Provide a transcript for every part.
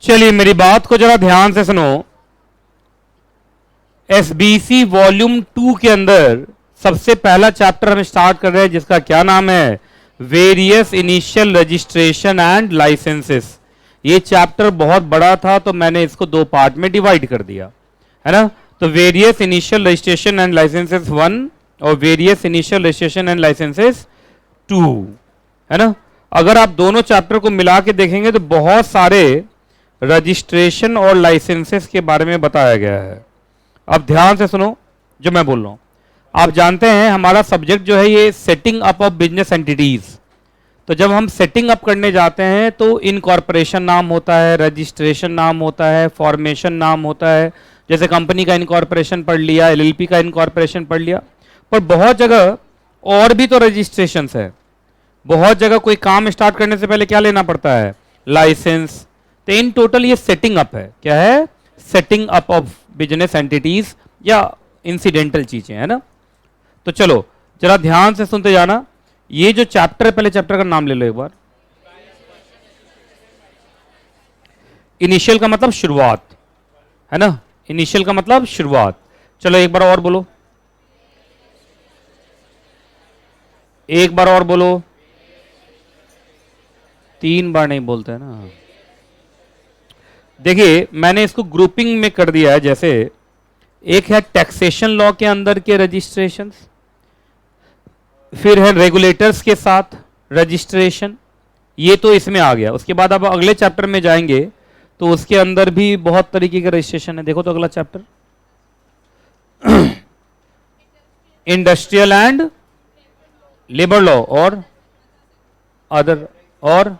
चलिए मेरी बात को जरा ध्यान से सुनो। एसबीसी वॉल्यूम 2 के अंदर सबसे पहला चैप्टर हम स्टार्ट कर रहे हैं जिसका क्या नाम है, various initial registration and licences. ये चैप्टर बहुत बड़ा था तो मैंने इसको दो पार्ट में डिवाइड कर दिया है ना। तो various initial registration and licences 1 और various initial registration and licences 2 है ना। अगर आप दोनों चैप्टर को मिला के देखेंगे तो बहुत सारे रजिस्ट्रेशन और लाइसेंसेस के बारे में बताया गया है। अब ध्यान से सुनो जो मैं बोल रहा हूं। आप जानते हैं हमारा सब्जेक्ट जो है ये setting up of business entities. तो जब हम सेटिंग अप करने जाते हैं तो इनकॉर्पोरेशन नाम होता है, रजिस्ट्रेशन नाम होता है, फॉर्मेशन नाम होता है। जैसे कंपनी का इनकॉर्पोरेशन पढ़ लिया, एलएलपी का इनकॉर्पोरेशन पढ़ लिया। पर बहुत जगह और भी तो रजिस्ट्रेशन है। बहुत जगह कोई काम स्टार्ट करने से पहले क्या लेना पड़ता है, लाइसेंस। तो इन टोटल ये सेटिंग अप है। क्या है, setting up of business entities या इंसिडेंटल चीजें है ना। तो चलो जरा ध्यान से सुनते जाना। ये जो चैप्टर है, पहले चैप्टर का नाम ले लो एक बार। इनिशियल का मतलब शुरुआत है ना, इनिशियल का मतलब शुरुआत। चलो एक बार और बोलो, एक बार और बोलो। 3 बार नहीं बोलते है ना। देखिए मैंने इसको ग्रुपिंग में कर दिया है। जैसे एक है टैक्सेशन लॉ के अंदर के रजिस्ट्रेशन, फिर है रेगुलेटर्स के साथ रजिस्ट्रेशन, ये तो इसमें आ गया। उसके बाद अब अगले चैप्टर में जाएंगे तो उसके अंदर भी बहुत तरीके के रजिस्ट्रेशन है। देखो तो अगला chapter industrial and labour law और अदर, और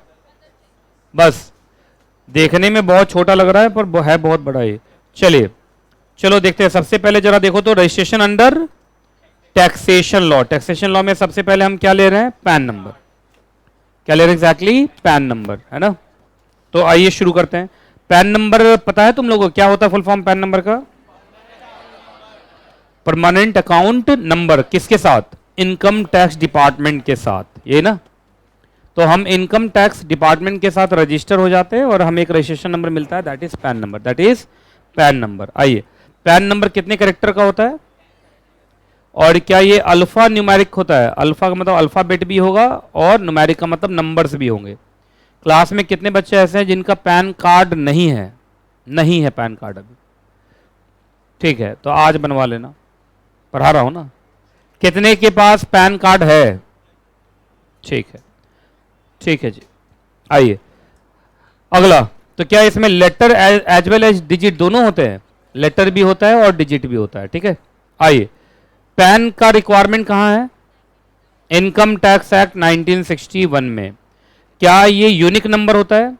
बस देखने में बहुत छोटा लग रहा है पर है बहुत बड़ा ये। चलिए चलो देखते हैं। सबसे पहले जरा देखो तो registration under taxation law. Taxation law में सबसे पहले हम क्या ले रहे हैं, पैन नंबर। क्या ले रहे हैं एग्जैक्टली, पैन नंबर है ना। तो आइए शुरू करते हैं। पैन नंबर पता है तुम लोगों को क्या होता है फुल फॉर्म पैन नंबर का? Permanent account number. किसके साथ, इनकम टैक्स डिपार्टमेंट के साथ, ये ना। तो हम इनकम टैक्स डिपार्टमेंट के साथ रजिस्टर हो जाते हैं और हमें एक रजिस्ट्रेशन नंबर मिलता है, that is pan number, that is pan number. आइए, पैन नंबर कितने कैरेक्टर का होता है और क्या ये अल्फा न्यूमेरिक होता है? अल्फा का मतलब अल्फाबेट भी होगा और न्यूमेरिक का मतलब नंबर्स भी होंगे। क्लास में कितने बच्चे ऐसे हैं जिनका पैन कार्ड नहीं है? नहीं है पैन कार्ड अभी, ठीक है तो आज बनवा लेना, पढ़ा रहा हूं ना। कितने के पास पैन कार्ड है? ठीक है, ठीक है जी। आइए अगला। तो क्या इसमें letter as well as digit दोनों होते हैं? लेटर भी होता है और डिजिट भी होता है, ठीक है। आइए, पैन का रिक्वायरमेंट कहां है? इनकम टैक्स एक्ट 1961 में। क्या ये यूनिक नंबर होता है?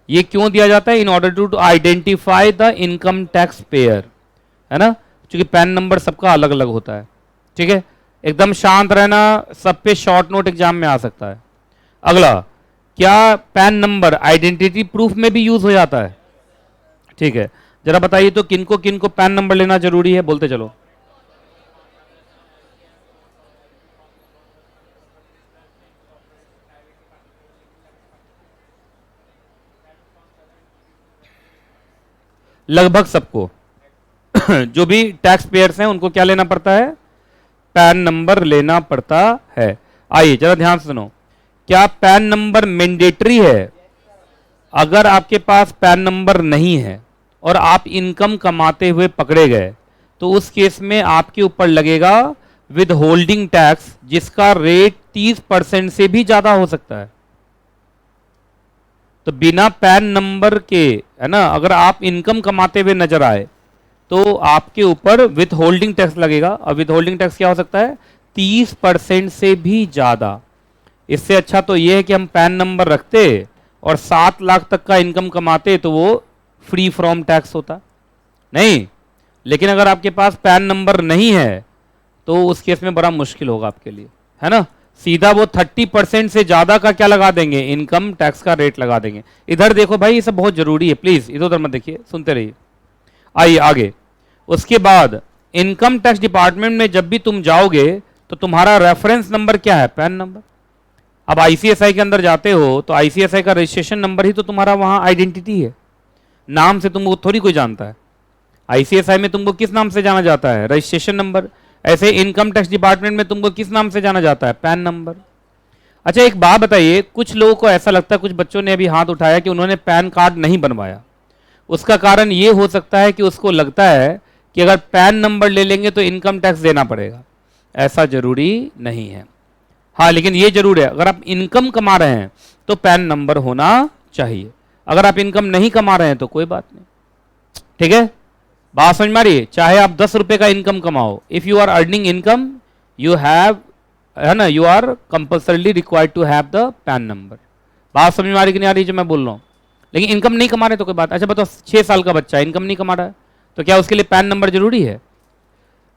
ये क्यों दिया जाता है? In order to identify the income tax payer, है ना। क्योंकि पैन नंबर सबका अलग अलग होता है, ठीक है। एकदम शांत रहना, सब पे शॉर्ट नोट एग्जाम में आ सकता है। अगला, क्या पैन नंबर आइडेंटिटी प्रूफ में भी यूज हो जाता है? ठीक है, जरा बताइए तो किनको किनको पैन नंबर लेना जरूरी है, बोलते चलो। लगभग सबको जो भी टैक्स पेयर्स हैं उनको क्या लेना पड़ता है? पैन नंबर लेना पड़ता है। आइए जरा ध्यान से सुनो। क्या पैन नंबर मैंडेटरी है? अगर आपके पास पैन नंबर नहीं है और आप इनकम कमाते हुए पकड़े गए तो उस केस में आपके ऊपर लगेगा विद होल्डिंग टैक्स, जिसका रेट 30% से भी ज्यादा हो सकता है। तो बिना पैन नंबर के, है ना, अगर आप इनकम कमाते हुए नजर आए तो आपके ऊपर विथ होल्डिंग टैक्स लगेगा। और विथ होल्डिंग टैक्स क्या हो सकता है? 30% से भी ज्यादा। इससे अच्छा तो यह है कि हम पैन नंबर रखते और 7 लाख तक का इनकम कमाते तो वो फ्री फ्रॉम टैक्स होता नहीं। लेकिन अगर आपके पास पैन नंबर नहीं है तो उस केस में बड़ा मुश्किल होगा आपके लिए, है ना। सीधा वो 30% से ज्यादा का क्या लगा देंगे? इनकम टैक्स का रेट लगा देंगे। इधर देखो भाई, ये सब बहुत जरूरी है, प्लीज इधर उधर मत देखिए, सुनते रहिए। आइए आगे। उसके बाद इनकम टैक्स डिपार्टमेंट में जब भी तुम जाओगे तो तुम्हारा रेफरेंस नंबर क्या है? Pan number. अब आईसीएसआई के अंदर जाते हो तो आईसीएसआई का रजिस्ट्रेशन नंबर ही तो तुम्हारा वहां आइडेंटिटी है। नाम से तुमको थोड़ी कोई जानता है। आईसीएसआई में तुमको किस नाम से जाना जाता है? Registration number. ऐसे इनकम टैक्स डिपार्टमेंट में तुमको किस नाम से जाना जाता है? Pan number. अच्छा एक बात बताइए, कुछ लोगों को ऐसा लगता है, कुछ बच्चों ने अभी हाथ उठाया कि उन्होंने पैन कार्ड नहीं बनवाया। उसका कारण ये हो सकता है कि उसको लगता है कि अगर पैन नंबर ले लेंगे तो इनकम टैक्स देना पड़ेगा। ऐसा जरूरी नहीं है। हाँ लेकिन ये जरूर है, अगर आप इनकम कमा रहे हैं तो पैन नंबर होना चाहिए। अगर आप इनकम नहीं कमा रहे हैं तो कोई बात नहीं। ठीक है, बात समझ में आ रही है? चाहे आप 10 रुपए का इनकम कमाओ, if you are earning income you have, है ना, you are compulsorily required to have the PAN number. बात समझ में आ रही कि नहीं आ रही जो मैं बोल रहा हूँ? लेकिन इनकम नहीं कमा रहे तो कोई बात। अच्छा बताओ, 6 साल का बच्चा इनकम नहीं कमा रहा है तो क्या उसके लिए पैन नंबर जरूरी है?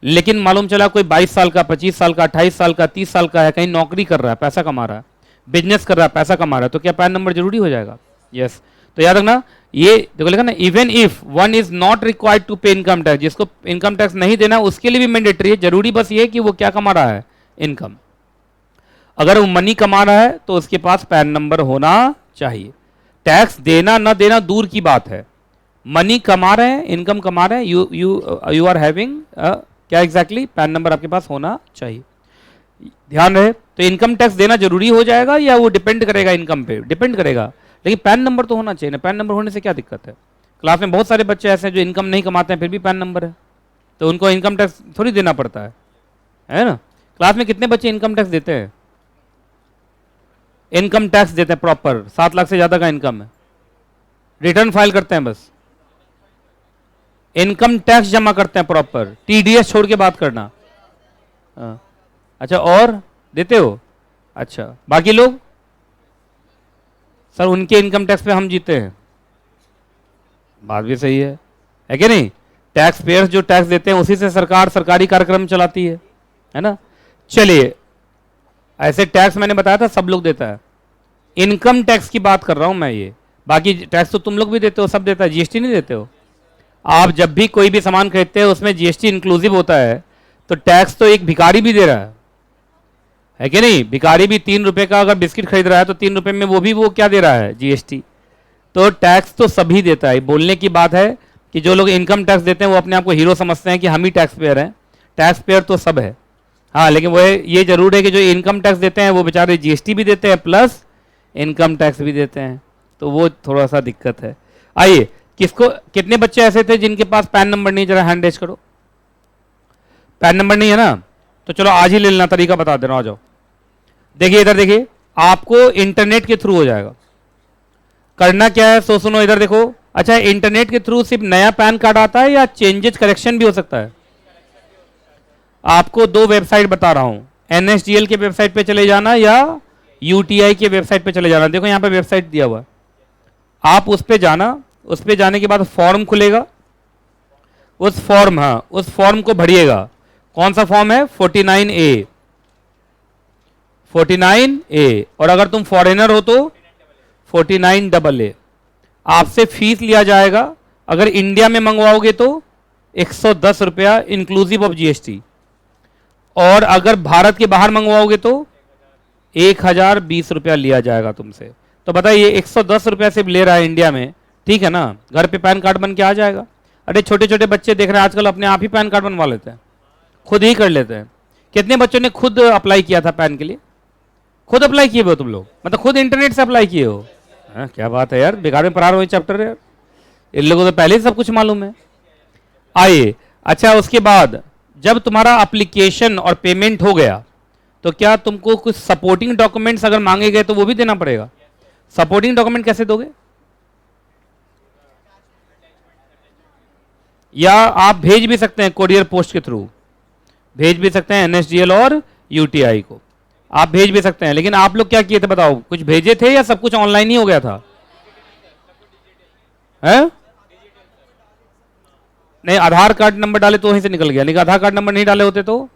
लेकिन मालूम चला कोई 22 साल का, 25 साल का, 28 साल का, 30 साल का है, कहीं नौकरी कर रहा है, पैसा कमा रहा है, बिजनेस कर रहा है, पैसा कमा रहा है, तो क्या पैन नंबर जरूरी हो जाएगा? यस। तो याद रखना, ये देखो लिखा ना, even if one is not required to pay income tax, जिसको इनकम टैक्स नहीं देना उसके लिए भी मैंडेटरी है। जरूरी बस ये कि वो क्या कमा रहा है? इनकम। अगर वो मनी कमा रहा है तो उसके पास पैन नंबर होना चाहिए। टैक्स देना ना देना दूर की बात है, मनी कमा रहे हैं, इनकम कमा रहे हैं, यू आर हैविंग क्या एग्जैक्टली पैन नंबर आपके पास होना चाहिए। ध्यान रहे, तो इनकम टैक्स देना जरूरी हो जाएगा या वो डिपेंड करेगा इनकम पे? डिपेंड करेगा, लेकिन पैन नंबर तो होना चाहिए ना। पैन नंबर होने से क्या दिक्कत है? क्लास में बहुत सारे बच्चे ऐसे हैं जो इनकम नहीं कमाते हैं फिर भी पैन नंबर है, तो उनको इनकम टैक्स थोड़ी देना पड़ता है ना? क्लास में कितने बच्चे इनकम टैक्स देते हैं? इनकम टैक्स देते हैं प्रॉपर, 7 लाख से ज्यादा का इनकम है, रिटर्न फाइल करते हैं, बस इनकम टैक्स जमा करते हैं प्रॉपर, टीडीएस छोड़ के बात करना। अच्छा और देते हो? अच्छा बाकी लोग? सर उनके इनकम टैक्स पे हम जीते हैं। बात भी सही है कि नहीं? टैक्स पेयर्स जो टैक्स देते हैं उसी से सरकार सरकारी कार्यक्रम चलाती है ना? चलिए, ऐसे टैक्स मैंने बताया था सब लोग देता है, इनकम टैक्स की बात कर रहा हूं मैं। ये बाकी टैक्स तो तुम लोग भी देते हो, सब देता है। जीएसटी नहीं देते हो? आप जब भी कोई भी सामान खरीदते हो उसमें जीएसटी इंक्लूसिव होता है, तो टैक्स तो एक भिखारी भी दे रहा है कि नहीं? भिखारी भी 3 रुपए का अगर बिस्किट खरीद रहा है तो 3 रुपए में वो क्या दे रहा है? जीएसटी। तो टैक्स तो सभी देता है। बोलने की बात है कि जो लोग इनकम टैक्स देते हैं वो अपने आप को हीरो समझते हैं कि हम ही टैक्स पेयर हैं। टैक्स पेयर तो सब है, हाँ, लेकिन वो ये जरूर है कि जो इनकम टैक्स देते हैं वो बेचारे जीएसटी भी देते हैं प्लस इनकम टैक्स भी देते हैं, तो वो थोड़ा सा दिक्कत है। आइए, किसको, कितने बच्चे ऐसे थे जिनके पास पैन नंबर नहीं? जरा हैंड रेज करो। पैन नंबर नहीं है ना? तो चलो आज ही ले लेना, तरीका बता दे रहा हूं, आ जाओ। देखिए इधर देखिए, आपको इंटरनेट के थ्रू हो जाएगा। करना क्या है सो सुनो, इधर देखो। अच्छा, इंटरनेट के थ्रू सिर्फ नया पैन कार्ड आता है या चेंजेस करेक्शन भी हो सकता है? आपको 2 वेबसाइट बता रहा हूं, एनएसडीएल के वेबसाइट पे चले जाना या यूटीआई के वेबसाइट पे चले जाना। देखो यहां पे वेबसाइट दिया हुआ है, आप उस पे जाना। उस पे जाने के बाद फॉर्म खुलेगा, उस फॉर्म, हाँ उस फॉर्म को भरिएगा। कौन सा फॉर्म है? 49A। 49A। और अगर तुम फॉरेनर हो तो 49AA। आपसे फीस लिया जाएगा, अगर इंडिया में मंगवाओगे तो 110 रुपया इंक्लूसिव ऑफ जीएसटी, और अगर भारत के बाहर मंगवाओगे तो 1020 रुपया लिया जाएगा तुमसे। तो बताइए 110 रुपया सिर्फ ले रहा है इंडिया में, ठीक है ना? घर पे पैन कार्ड बन के आ जाएगा। अरे छोटे छोटे बच्चे देख रहे हैं आजकल अपने आप ही पैन कार्ड बनवा लेते हैं, खुद ही कर लेते हैं। कितने बच्चों ने खुद अप्लाई किया था पैन के लिए? खुद अप्लाई किए हो तुम लोग? मतलब खुद इंटरनेट से अप्लाई किए हो? क्या बात है यार, बेकार में पढ़ा रहे हो चैप्टर यार, इन लोगों को पहले ही सब कुछ मालूम है। आइए, अच्छा उसके बाद जब तुम्हारा एप्लीकेशन और पेमेंट हो गया तो क्या तुमको कुछ सपोर्टिंग डॉक्यूमेंट्स अगर मांगे गए तो वो भी देना पड़ेगा? सपोर्टिंग डॉक्यूमेंट कैसे दोगे? या आप भेज भी सकते हैं कोरियर पोस्ट के थ्रू, भेज भी सकते हैं एनएसडीएल और यूटीआई को, आप भेज भी सकते हैं। लेकिन आप लोग क्या किए थे बताओ? कुछ भेजे थे या सब कुछ ऑनलाइन ही हो गया था? है? नहीं, आधार कार्ड नंबर डाले तो वहीं से निकल गया, लेकिन आधार कार्ड नंबर नहीं डाले होते तो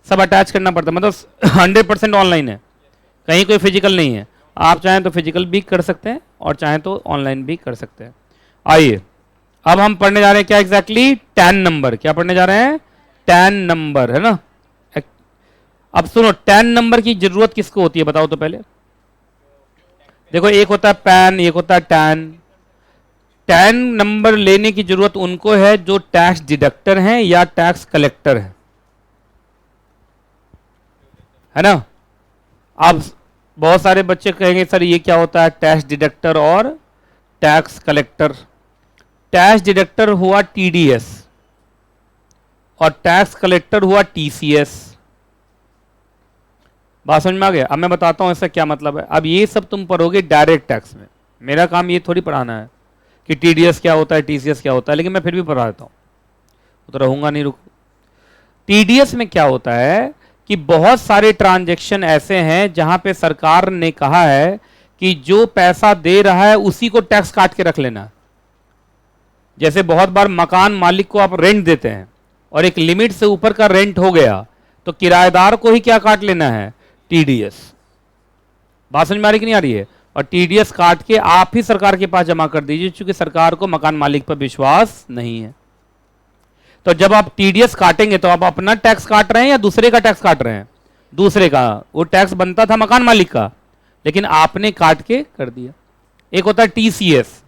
सब अटैच करना पड़ता। मतलब 100% ऑनलाइन है, कहीं कोई फिजिकल नहीं है। आप चाहें तो फिजिकल भी कर सकते हैं और चाहें तो ऑनलाइन भी कर सकते हैं। आइए, अब हम पढ़ने जा रहे हैं क्या एग्जैक्टली? Tan number. क्या पढ़ने जा रहे हैं? टैन नंबर, है ना? अब सुनो, टैन नंबर की जरूरत किसको होती है बताओ तो पहले। देखो, एक होता है पैन, एक होता है टैन। टैन नंबर लेने की जरूरत उनको है जो टैक्स डिडक्टर हैं या टैक्स कलेक्टर है ना। अब बहुत सारे बच्चे कहेंगे सर ये क्या होता है टैक्स डिडक्टर और टैक्स कलेक्टर। टैक्स डिडक्टर हुआ टीडीएस और टैक्स कलेक्टर हुआ टीसीएस। बात समझ में आ गया। अब मैं बताता हूं इसका क्या मतलब है। अब ये सब तुम पढ़ोगे डायरेक्ट टैक्स में, मेरा काम ये थोड़ी पढ़ाना है कि टीडीएस क्या होता है टीसीएस क्या होता है, लेकिन मैं फिर भी पढ़ा देता हूं, तो रहूंगा नहीं, रुक। टीडीएस में क्या होता है कि बहुत सारे ट्रांजैक्शन ऐसे हैं जहां पे सरकार ने कहा है कि जो पैसा दे रहा है उसी को टैक्स काट के रख लेना। जैसे बहुत बार मकान मालिक को आप रेंट देते हैं और एक लिमिट से ऊपर का रेंट हो गया तो किराएदार को ही क्या काट लेना है, टीडीएस। बात समझ में आ रही कि नहीं आ रही है। और टीडीएस काट के आप ही सरकार के पास जमा कर दीजिए, क्योंकि सरकार को मकान मालिक पर विश्वास नहीं है। तो जब आप टीडीएस काटेंगे तो आप अपना टैक्स काट रहे हैं या दूसरे का टैक्स काट रहे हैं, दूसरे का। वो टैक्स बनता था मकान मालिक का, लेकिन आपने काट के कर दिया। एक होता है TCS,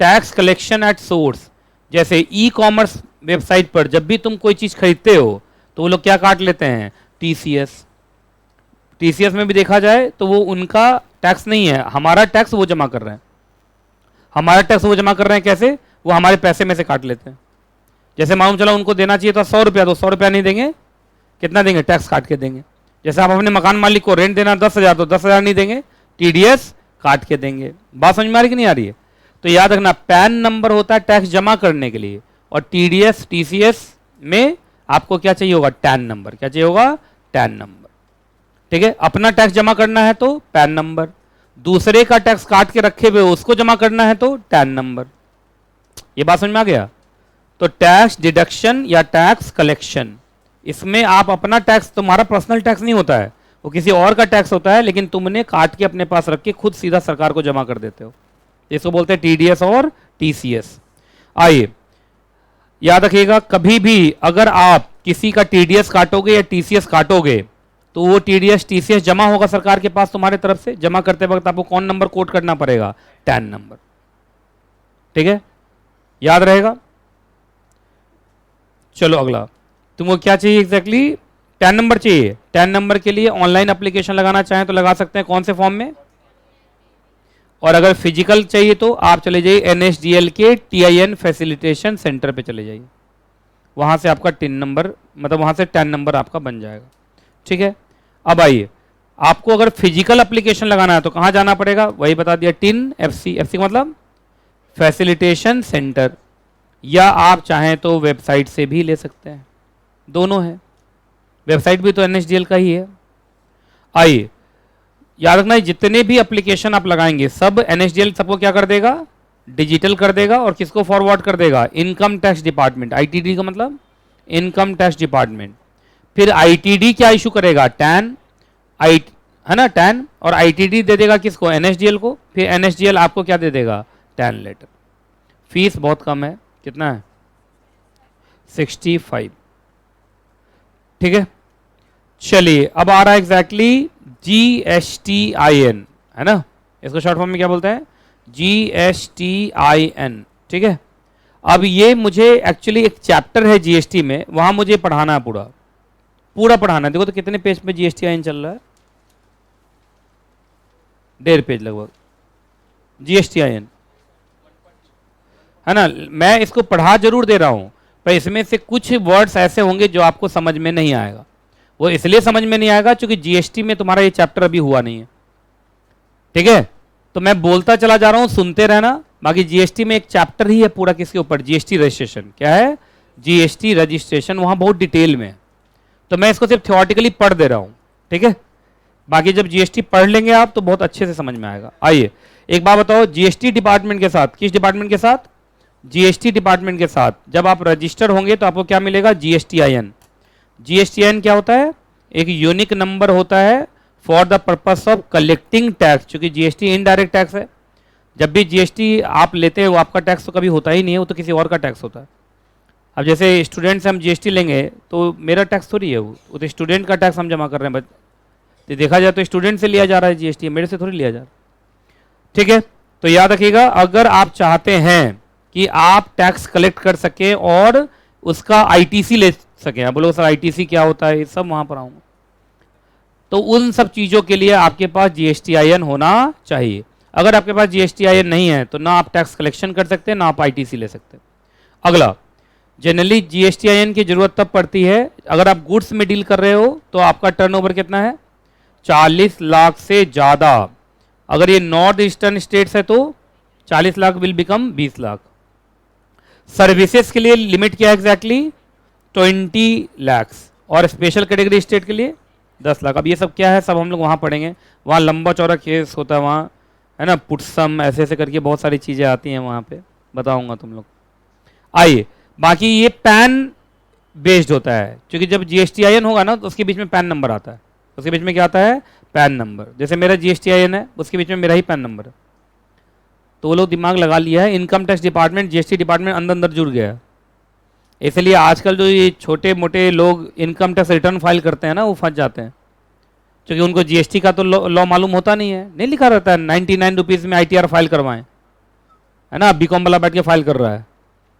tax collection at source. जैसे ई कॉमर्स वेबसाइट पर जब भी तुम कोई चीज खरीदते हो तो वो लोग क्या काट लेते हैं, टीसीएस। टीसीएस में भी देखा जाए तो वो उनका टैक्स नहीं है, हमारा टैक्स वो जमा कर रहे हैं। हमारा टैक्स वो जमा कर रहे हैं कैसे, वो हमारे पैसे में से काट लेते हैं। जैसे मालूम चला उनको देना चाहिए तो 100 रुपया, तो 100 रुपया नहीं देंगे, कितना देंगे, टैक्स काट के देंगे। जैसे आप अपने मकान मालिक को रेंट देना 10,000 तो 10,000 नहीं देंगे, टीडीएस काट के देंगे। बात समझ में आ रही कि नहीं आ रही है। तो याद रखना पैन नंबर होता है टैक्स जमा करने के लिए, और टीडीएस टीसीएस में आपको क्या चाहिए होगा, टैन नंबर। क्या चाहिए होगा, टैन नंबर। ठीक है, अपना टैक्स जमा करना है तो पैन नंबर, दूसरे का टैक्स काट के रखे हुए उसको जमा करना है तो टैन नंबर। ये बात समझ में आ गया। तो टैक्स डिडक्शन या टैक्स कलेक्शन, इसमें आप अपना टैक्स, तुम्हारा पर्सनल टैक्स नहीं होता है, वो किसी और का टैक्स होता है, लेकिन तुमने काट के अपने पास रख के खुद सीधा सरकार को जमा कर देते हो। इसको बोलते हैं टीडीएस और टीसीएस। आइए याद रखिएगा, कभी भी अगर आप किसी का टीडीएस काटोगे या टीसीएस काटोगे तो वो टीडीएस टीसीएस जमा होगा सरकार के पास तुम्हारे तरफ से। जमा करते वक्त आपको कौन नंबर कोट करना पड़ेगा, टैन नंबर। ठीक है, याद रहेगा। चलो अगला, तुमको क्या चाहिए एग्जैक्टली, टैन नंबर चाहिए। टैन नंबर के लिए ऑनलाइन एप्लीकेशन लगाना चाहें तो लगा सकते हैं, कौन से फॉर्म में। और अगर फिजिकल चाहिए तो आप चले जाइए एनएसडीएल के टीआईएन फैसिलिटेशन सेंटर पे चले जाइए, वहां से आपका टिन नंबर, मतलब वहां से टैन नंबर आपका बन जाएगा। ठीक है, अब आइए, आपको अगर फिजिकल एप्लीकेशन लगाना है तो कहां जाना पड़ेगा, वही बता दिया, टिन एफसी। एफसी मतलब फैसिलिटेशन सेंटर, या आप चाहें तो वेबसाइट से भी ले सकते हैं, दोनों है। वेबसाइट भी तो एनएसडीएल का ही है। आइए याद रखना, जितने भी एप्लीकेशन आप लगाएंगे सब एनएसडीएल सबको क्या कर देगा, डिजिटल कर देगा। और किसको फॉरवर्ड कर देगा, इनकम टैक्स डिपार्टमेंट। आईटीडी का मतलब इनकम टैक्स डिपार्टमेंट। फिर आईटीडी क्या इशू करेगा, टैन, आई है ना, टैन। और आईटीडी दे देगा किसको, एनएसडीएल को। फिर एनएसडीएल आपको क्या दे देगा, टैन लेटर। फीस बहुत कम है, कितना है, 65। ठीक है, चलिए अब आ रहा है एग्जैक्टली GSTIN, है ना, इसको शॉर्ट फॉर्म में क्या बोलते हैं, GSTIN। ठीक है, अब ये मुझे एक्चुअली एक चैप्टर है जीएसटी में, वहां मुझे पढ़ाना है, पूरा पूरा पढ़ाना है। देखो तो कितने पेज पे GSTIN चल रहा है, 1.5 पेज लगभग GSTIN, है ना। मैं इसको पढ़ा जरूर दे रहा हूं, पर इसमें से कुछ वर्ड्स ऐसे होंगे जो आपको समझ में नहीं आएगा। वो इसलिए समझ में नहीं आएगा क्योंकि जीएसटी में तुम्हारा ये चैप्टर अभी हुआ नहीं है। ठीक है, तो मैं बोलता चला जा रहा हूं, सुनते रहना। बाकी जीएसटी में एक चैप्टर ही है पूरा किसके ऊपर, जीएसटी रजिस्ट्रेशन। क्या है, जीएसटी रजिस्ट्रेशन, वहां बहुत डिटेल में है। तो मैं इसको सिर्फ थ्योरेटिकली पढ़ दे रहा हूं। ठीक है, बाकी जब जीएसटी पढ़ लेंगे आप तो बहुत अच्छे से समझ में आएगा। आइए एक बात बताओ, जीएसटी डिपार्टमेंट के साथ, किस डिपार्टमेंट के साथ, जीएसटी डिपार्टमेंट के साथ जब आप रजिस्टर होंगे तो आपको क्या मिलेगा, GSTIN। GSTIN क्या होता है, एक यूनिक नंबर होता है for the purpose of collecting tax. क्योंकि जीएसटी इनडायरेक्ट टैक्स है, जब भी जीएसटी आप लेते हैं वो आपका टैक्स तो कभी होता ही नहीं है, वो तो किसी और का टैक्स होता है। अब जैसे स्टूडेंट से हम जीएसटी लेंगे तो मेरा टैक्स थोड़ी है, वो तो स्टूडेंट का टैक्स हम जमा कर रहे हैं। तो देखा जाए तो स्टूडेंट से लिया जा रहा है जीएसटी, मेरे से थोड़ी लिया जा रहा है। ठीक है, तो याद रखिएगा, अगर आप चाहते हैं कि आप टैक्स कलेक्ट कर सके और उसका आईटीसी ले सके, आप बोलो सर आईटीसी क्या होता है, ये सब वहां पर आऊंगा, तो उन सब चीजों के लिए आपके पास जीएसटीआईएन होना चाहिए। अगर आपके पास जीएसटीआईएन नहीं है तो ना आप टैक्स कलेक्शन कर सकते, ना आप आईटीसी ले सकते। अगला, जनरली जीएसटीआईएन की जरूरत तब पड़ती है अगर आप गुड्स में डील कर रहे हो तो आपका टर्नओवर कितना है, 40 लाख से ज्यादा। अगर ये नॉर्थ ईस्टर्न स्टेट्स है तो 40 lakh will become 20 lakh. Services के लिए लिमिट क्या है एग्जैक्टली, 20 लाख्स, और स्पेशल कैटेगरी स्टेट के लिए 10 लाख। अब ये सब क्या है, सब हम लोग वहाँ पढ़ेंगे, वहाँ लंबा चौड़ा केस होता है, वहाँ है ना, पुटसम ऐसे ऐसे करके बहुत सारी चीज़ें आती हैं, वहाँ पे बताऊँगा तुम लोग। आइए, बाकी ये पैन बेस्ड होता है, क्योंकि जब जीएसटीआईएन होगा ना तो उसके बीच में पैन नंबर आता है, उसके बीच में क्या आता है, पैन नंबर। जैसे मेरा जीएसटीआईएन है, उसके बीच में मेरा ही पैन नंबर है, तो वो लोग दिमाग लगा लिया है, income tax department GST department अंदर अंदर जुड़ गया है। इसलिए आजकल जो ये छोटे मोटे लोग इनकम टैक्स रिटर्न फाइल करते हैं ना, वो फंस जाते हैं, क्योंकि उनको जीएसटी का तो लॉ मालूम होता नहीं है, नहीं लिखा रहता है 99 रुपीज़ में आईटीआर फाइल करवाएं, है ना, बीकॉम वाला बैठ के फाइल कर रहा है,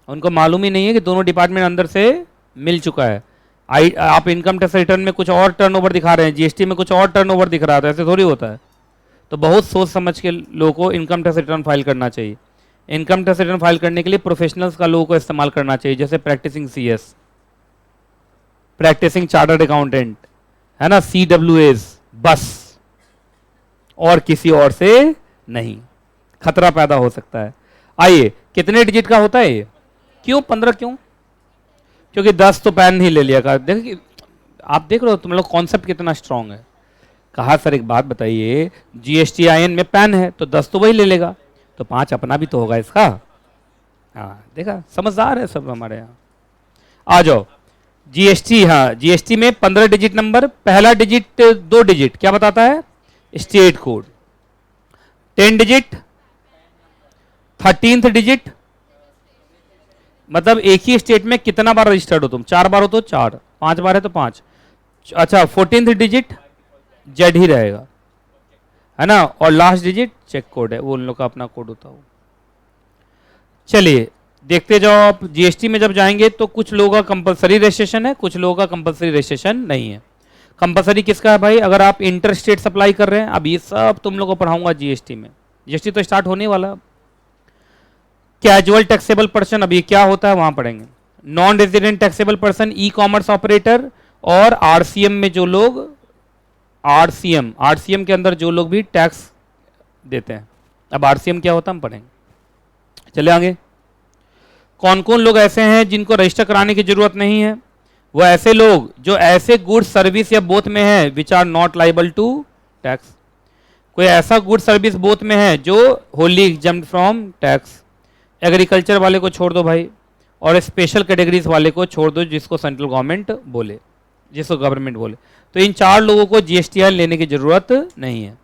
उनको मालूम ही नहीं है कि दोनों डिपार्टमेंट अंदर से मिल चुका है। आप इनकम टैक्स रिटर्न में कुछ और टर्नओवर दिखा रहे हैं, जीएसटी में कुछ और टर्नओवर दिख रहा था, ऐसे थोड़ी होता है। तो बहुत सोच समझ के लोगों को इनकम टैक्स रिटर्न फाइल करना चाहिए। इनकम टैक्स रिटर्न फाइल करने के लिए प्रोफेशनल्स का लोगों को इस्तेमाल करना चाहिए, जैसे practising CS, practising chartered accountant, है ना, सीडब्ल्यूएस, बस, और किसी और से नहीं, खतरा पैदा हो सकता है। आइए, कितने डिजिट का होता है ये, क्यों 15 क्यों, क्योंकि 10 तो पैन ही ले लिया का। देखिए आप देख रहे हो तुम लोग कॉन्सेप्ट कितना स्ट्रांग है। कहा सर एक बात बताइए, जीएसटीआईएन में पैन है तो 10 तो वही ले लेगा, तो 5 अपना भी तो होगा इसका। हाँ देखा, समझदार है सब हमारे यहाँ। आ जाओ, जीएसटी, हाँ जीएसटी में 15 डिजिट नंबर, पहला डिजिट 2 डिजिट क्या बताता है, state code, 10 digit, 13th digit, मतलब एक ही स्टेट में कितना बार रजिस्टर्ड हो तुम, 4 बार हो तो 4, 5 बार है तो 5, अच्छा 14th डिजिट जेड ही रहेगा, है ना, और लास्ट डिजिट चेक कोड है, वो उन लोग का अपना कोड होता है। चलिए देखते जाओ, आप जीएसटी में जब जाएंगे तो कुछ लोगों का कंपलसरी रजिस्ट्रेशन है, कुछ लोगों का कंपलसरी रजिस्ट्रेशन नहीं है। कंपलसरी किसका है भाई, अगर आप इंटर स्टेट सप्लाई कर रहे हैं, अब ये सब तुम लोगों को पढ़ाऊंगा जीएसटी में, जीएसटी तो स्टार्ट होने वाला। कैजुअल टैक्सेबल पर्सन, अब ये क्या होता है वहां पढ़ेंगे। Non resident taxable person, e commerce operator, और आरसीएम में जो लोग, आरसीएम के अंदर जो लोग भी टैक्स देते हैं। अब आरसीएम क्या होता है हम पढ़ेंगे। चले आगे, कौन कौन लोग ऐसे हैं जिनको रजिस्टर कराने की जरूरत नहीं है, वो ऐसे लोग जो ऐसे गुड्स सर्विस या बोथ में है which are not liable to tax. कोई ऐसा गुड सर्विस बोथ में है जो wholly exempt from tax. Agriculture वाले को छोड़ दो भाई, और स्पेशल कैटेगरीज वाले को छोड़ दो, जिसको सेंट्रल गवर्नमेंट बोले, जिसको गवर्नमेंट बोले। तो इन 4 लोगों को जीएसटीआईएन लेने की जरूरत नहीं है।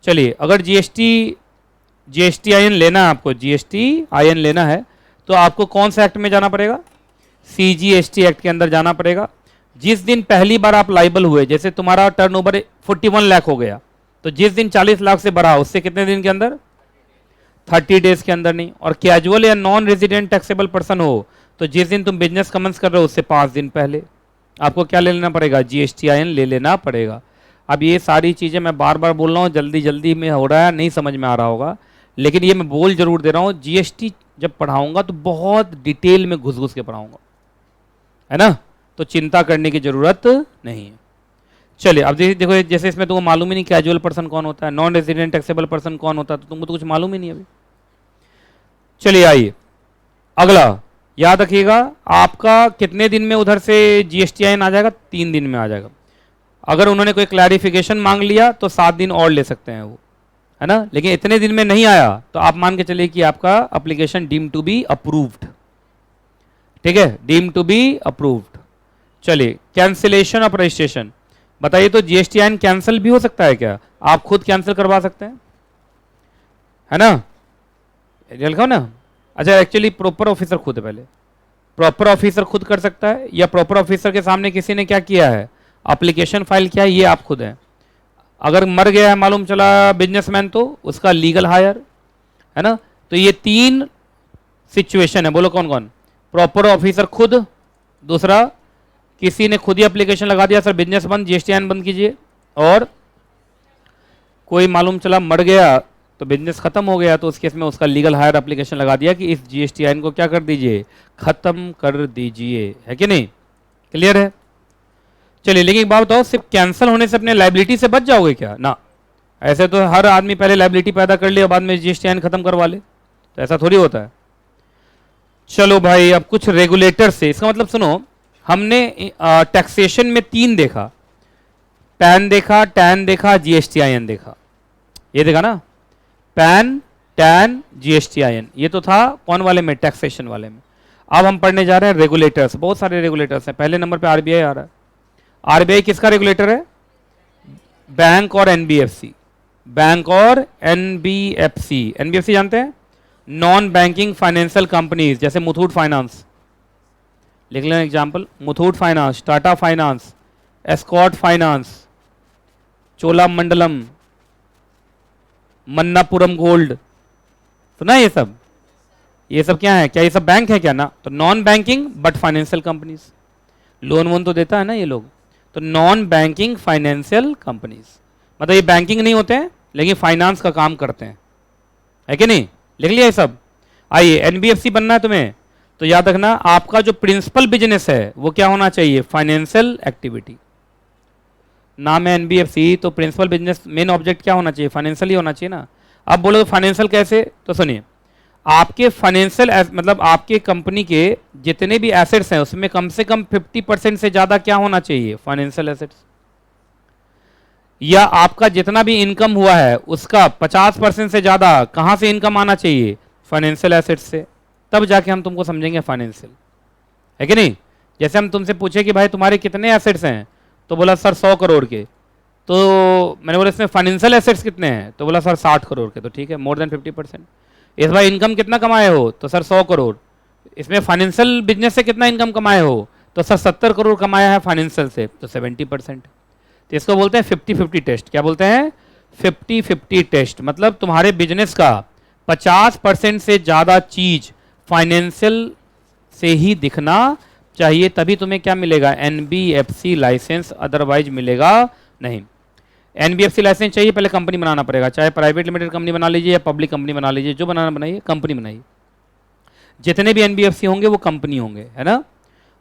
चलिए, अगर जीएसटीआईएन लेना है आपको, जीएसटीआईएन लेना है तो आपको कौन सा एक्ट में जाना पड़ेगा, सीजीएसटी एक्ट के अंदर जाना पड़ेगा। जिस दिन पहली बार आप लाइबल हुए, जैसे तुम्हारा टर्नओवर 41 लाख हो गया, तो जिस दिन 40 लाख से बढ़ा उससे कितने दिन के अंदर, 30 डेज के अंदर नहीं। और कैजुअल या नॉन रेजिडेंट टैक्सेबल पर्सन हो तो जिस दिन तुम बिजनेस कमेंस कर रहे हो उससे 5 दिन पहले आपको क्या ले लेना पड़ेगा, जीएसटीआईएन ले लेना पड़ेगा। अब ये सारी चीज़ें मैं बार बार बोल रहा हूँ, जल्दी जल्दी में हो रहा है, नहीं समझ में आ रहा होगा, लेकिन ये मैं बोल जरूर दे रहा हूँ, जीएसटी जब पढ़ाऊंगा तो बहुत डिटेल में घुस घुस के पढ़ाऊंगा, है ना, तो चिंता करने की जरूरत नहीं है। चलिए अब देखो, जैसे इसमें तुमको मालूम ही नहीं कैजुअल पर्सन कौन होता है, नॉन रेजिडेंट टैक्सेबल पर्सन कौन होता है, तो तुमको तो कुछ मालूम ही नहीं अभी। चलिए आइए अगला, याद रखिएगा आपका कितने दिन में उधर से जीएसटीआईएन आ जाएगा, 3 दिन में आ जाएगा। अगर उन्होंने कोई क्लैरिफिकेशन मांग लिया तो 7 दिन और ले सकते हैं वो, है ना, लेकिन इतने दिन में नहीं आया तो आप मान के चलिए कि आपका application deem to be approved, ठीक है, डीम टू बी अप्रूव्ड। चलिए, कैंसिलेशन ऑफ रजिस्ट्रेशन, बताइए तो जीएसटीआईएन कैंसिल भी हो सकता है क्या, आप खुद कैंसिल करवा सकते हैं, है ना, लिखा ना। अच्छा, एक्चुअली प्रॉपर ऑफिसर खुद है, पहले प्रॉपर ऑफिसर खुद कर सकता है, या प्रॉपर ऑफिसर के सामने किसी ने क्या किया है, एप्लीकेशन फाइल किया है, ये आप खुद है। अगर मर गया है मालूम चला बिजनेसमैन तो उसका लीगल हायर, है ना। तो ये 3 सिचुएशन है, बोलो कौन कौन। प्रॉपर ऑफिसर खुद, दूसरा किसी ने खुद ही एप्लीकेशन लगा दिया सर बिजनेस बंद, जीएसटीआईएन बंद कीजिए, और कोई मालूम चला मर गया तो बिजनेस खत्म हो गया, तो उस केस में उसका लीगल हायर एप्लीकेशन लगा दिया कि इस जीएसटीआईएन को क्या कर दीजिए, खत्म कर दीजिए, है कि नहीं, क्लियर है। चलिए लेकिन एक बात बताओ, सिर्फ कैंसिल होने से अपने लाइबिलिटी से बच जाओगे क्या ना। ऐसे तो हर आदमी पहले लाइबिलिटी पैदा कर लिया बाद में जीएसटीआईएन खत्म करवा ले, तो ऐसा थोड़ी होता है। चलो भाई अब कुछ रेगुलेटर से, इसका मतलब सुनो, हमने टैक्सेशन में 3 देखा, पैन देखा, टैन देखा, जीएसटीआईएन देखा, ये देखा ना, पैन टैन जीएसटीआईएन, ये तो था कौन वाले में, टैक्सेशन वाले में। अब हम पढ़ने जा रहे हैं रेगुलेटर्स, बहुत सारे रेगुलेटर्स हैं। पहले नंबर पे आरबीआई आ रहा है। आरबीआई किसका रेगुलेटर है, बैंक और एनबीएफसी, बैंक और एनबीएफसी। एनबीएफसी जानते हैं, नॉन बैंकिंग फाइनेंशियल कंपनीज, जैसे मुथूट फाइनेंस, लिख लें example, Muthoot finance, Tata finance, escort finance, Cholamandalam, Manappuram gold, सुना ये सब, ये सब क्या है, क्या ये सब बैंक है क्या ना। तो non banking but financial companies, loan वोन तो देता है ना ये लोग, तो नॉन बैंकिंग फाइनेंशियल कंपनीज, मतलब ये बैंकिंग नहीं होते हैं लेकिन फाइनेंस का काम करते हैं, है कि नहीं, लिख लिया ये सब। आइए एनबीएफसी बनना है तुम्हें, तो याद रखना आपका जो प्रिंसिपल बिजनेस है वो क्या होना चाहिए, फाइनेंशियल एक्टिविटी। नाम है एनबीएफसी, तो प्रिंसिपल बिजनेस मेन ऑब्जेक्ट क्या होना चाहिए, फाइनेंशियल ही होना चाहिए ना। अब बोलो फाइनेंशियल कैसे, तो सुनिए, आपके फाइनेंशियल मतलब आपके कंपनी के जितने भी एसेट्स हैं उसमें कम से कम 50% से ज्यादा क्या होना चाहिए, फाइनेंशियल एसेट्स। या आपका जितना भी इनकम हुआ है उसका 50% से ज्यादा कहां से इनकम आना चाहिए, फाइनेंशियल एसेट्स से, तब जाके हम तुमको समझेंगे फाइनेंशियल, है कि नहीं। जैसे हम तुमसे पूछे कि भाई तुम्हारे कितने एसेट्स हैं, तो बोला सर 100 करोड़ के, तो मैंने बोला इसमें फाइनेंशियल एसेट्स कितने हैं, तो बोला सर 60 करोड़ के, तो ठीक है, मोर देन 50%। इस बार इनकम कितना कमाए हो, तो सर 100 करोड़। इसमें फाइनेंशियल बिजनेस से कितना इनकम कमाए हो, तो सर 70 करोड़ कमाया है फाइनेंशियल से, तो 70%। तो इसको बोलते हैं 50-50 टेस्ट। क्या बोलते हैं, 50-50 टेस्ट, मतलब तुम्हारे बिजनेस का 50% से ज्यादा चीज फाइनेंशियल से ही दिखना चाहिए, तभी तुम्हें क्या मिलेगा, एनबीएफसी लाइसेंस, अदरवाइज मिलेगा नहीं। एनबीएफसी लाइसेंस चाहिए, पहले कंपनी बनाना पड़ेगा, चाहे प्राइवेट लिमिटेड कंपनी बना लीजिए या पब्लिक कंपनी बना लीजिए, जो बनाना बनाइए, कंपनी बनाइए। जितने भी एनबीएफसी होंगे वो कंपनी होंगे, है ना।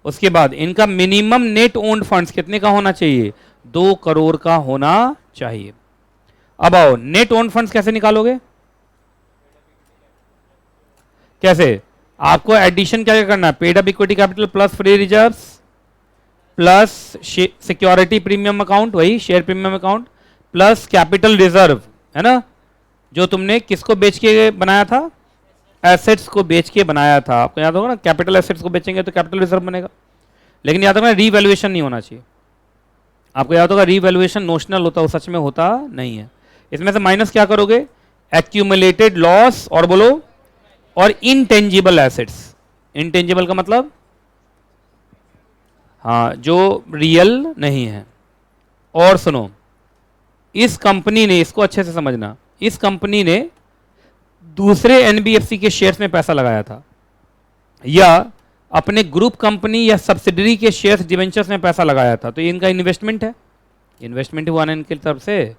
उसके बाद इनका मिनिमम नेट ओन्ड फंड्स कितने का होना चाहिए, 2 करोड़ का होना चाहिए। अब आओ नेट ओन्ड फंड्स कैसे निकालोगे, कैसे, आपको एडिशन क्या करना है, paid up equity capital plus free reserves plus security premium account, वही share premium account, plus capital reserve, है ना, जो तुमने किसको बेच के बनाया था, एसेट्स को बेच के बनाया था। आपको याद होगा ना, कैपिटल एसेट्स को बेचेंगे तो कैपिटल रिजर्व बनेगा, लेकिन याद रखना रीवैल्यूएशन नहीं होना चाहिए। आपको याद होगा रीवैल्यूएशन नोशनल होता है, वो सच में होता नहीं है। इसमें से माइनस क्या करोगे, एक्यूमुलेटेड लॉस, और बोलो, और इनटेंजिबल एसेट्स। इनटेंजिबल का मतलब, हाँ, जो रियल नहीं है। और सुनो, इस कंपनी ने, इसको अच्छे से समझना, इस कंपनी ने दूसरे एनबीएफसी के शेयर्स में पैसा लगाया था, या अपने ग्रुप कंपनी या सब्सिडरी के शेयर्स डिवेंचर्स में पैसा लगाया था, तो ये इनका इन्वेस्टमेंट है, इन्वेस्टमेंट हुआ ना इनकी तरफ से,